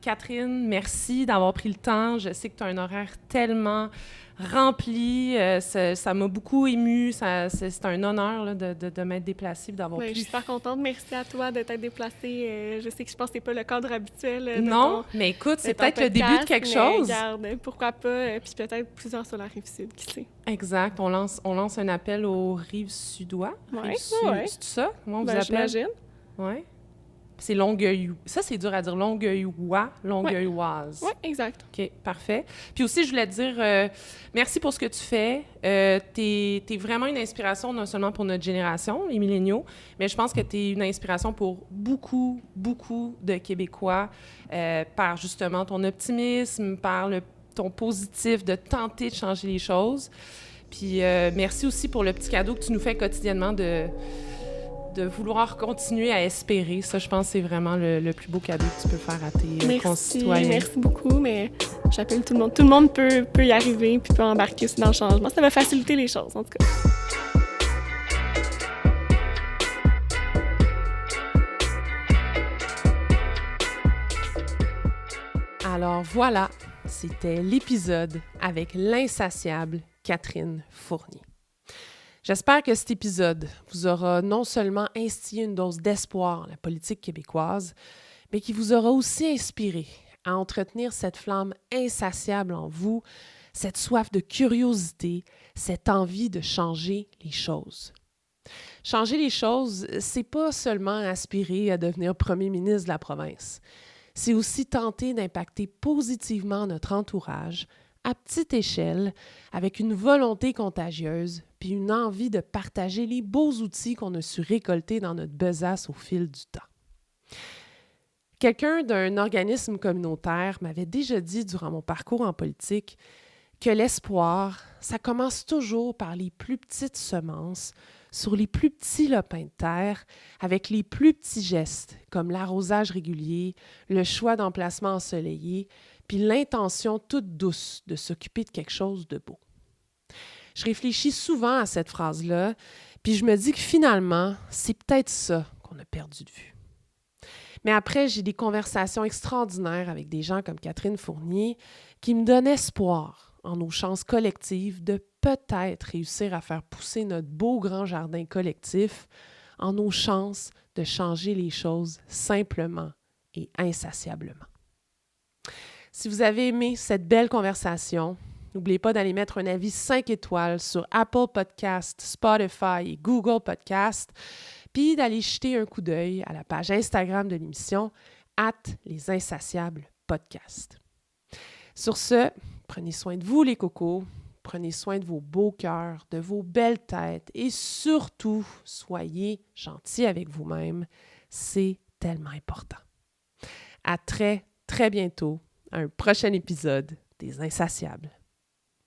Catherine, merci d'avoir pris le temps. Je sais que tu as un horaire tellement rempli. Ça m'a beaucoup émue. C'est un honneur là, de m'être déplacée et d'avoir pu... Je suis super contente. Merci à toi de t'être déplacée. Je sais que je pense que ce n'est pas le cadre habituel. Non, mais écoute, c'est peut-être le début de quelque chose. Regarde, pourquoi pas? Puis peut-être plusieurs sur la rive sud, qui sait. Exact. On lance un appel aux rives sudois. Oui, c'est ça? Comment on vous appelle? J'imagine. Oui. C'est Longueuil. Ça, c'est dur à dire. Longueuillois, Longueuilloise. Oui, exact. OK, parfait. Puis aussi, je voulais te dire merci pour ce que tu fais. T'es vraiment une inspiration, non seulement pour notre génération, les milléniaux, mais je pense que t'es une inspiration pour beaucoup, beaucoup de Québécois par justement ton optimisme, par ton positif de tenter de changer les choses. Puis merci aussi pour le petit cadeau que tu nous fais quotidiennement de vouloir continuer à espérer. Ça, je pense que c'est vraiment le plus beau cadeau que tu peux faire à tes concitoyens. Merci beaucoup, mais j'appelle tout le monde. Tout le monde peut y arriver puis peut embarquer aussi dans le changement. Ça va faciliter les choses, en tout cas. Alors voilà, c'était l'épisode avec l'insatiable Catherine Fournier. J'espère que cet épisode vous aura non seulement instillé une dose d'espoir en la politique québécoise, mais qui vous aura aussi inspiré à entretenir cette flamme insatiable en vous, cette soif de curiosité, cette envie de changer les choses. Changer les choses, c'est pas seulement aspirer à devenir premier ministre de la province. C'est aussi tenter d'impacter positivement notre entourage, à petite échelle, avec une volonté contagieuse, puis une envie de partager les beaux outils qu'on a su récolter dans notre besace au fil du temps. Quelqu'un d'un organisme communautaire m'avait déjà dit durant mon parcours en politique que l'espoir, ça commence toujours par les plus petites semences, sur les plus petits lopins de terre, avec les plus petits gestes, comme l'arrosage régulier, le choix d'emplacement ensoleillé, puis l'intention toute douce de s'occuper de quelque chose de beau. Je réfléchis souvent à cette phrase-là, puis je me dis que finalement, c'est peut-être ça qu'on a perdu de vue. Mais après, j'ai des conversations extraordinaires avec des gens comme Catherine Fournier qui me donnent espoir en nos chances collectives de peut-être réussir à faire pousser notre beau grand jardin collectif, en nos chances de changer les choses simplement et insatiablement. Si vous avez aimé cette belle conversation, n'oubliez pas d'aller mettre un avis 5 étoiles sur Apple Podcasts, Spotify et Google Podcasts, puis d'aller jeter un coup d'œil à la page Instagram de l'émission @lesinsatiablespodcast. Sur ce, prenez soin de vous les cocos, prenez soin de vos beaux cœurs, de vos belles têtes et surtout, soyez gentils avec vous-même. C'est tellement important. À très, très bientôt. Un prochain épisode des Insatiables.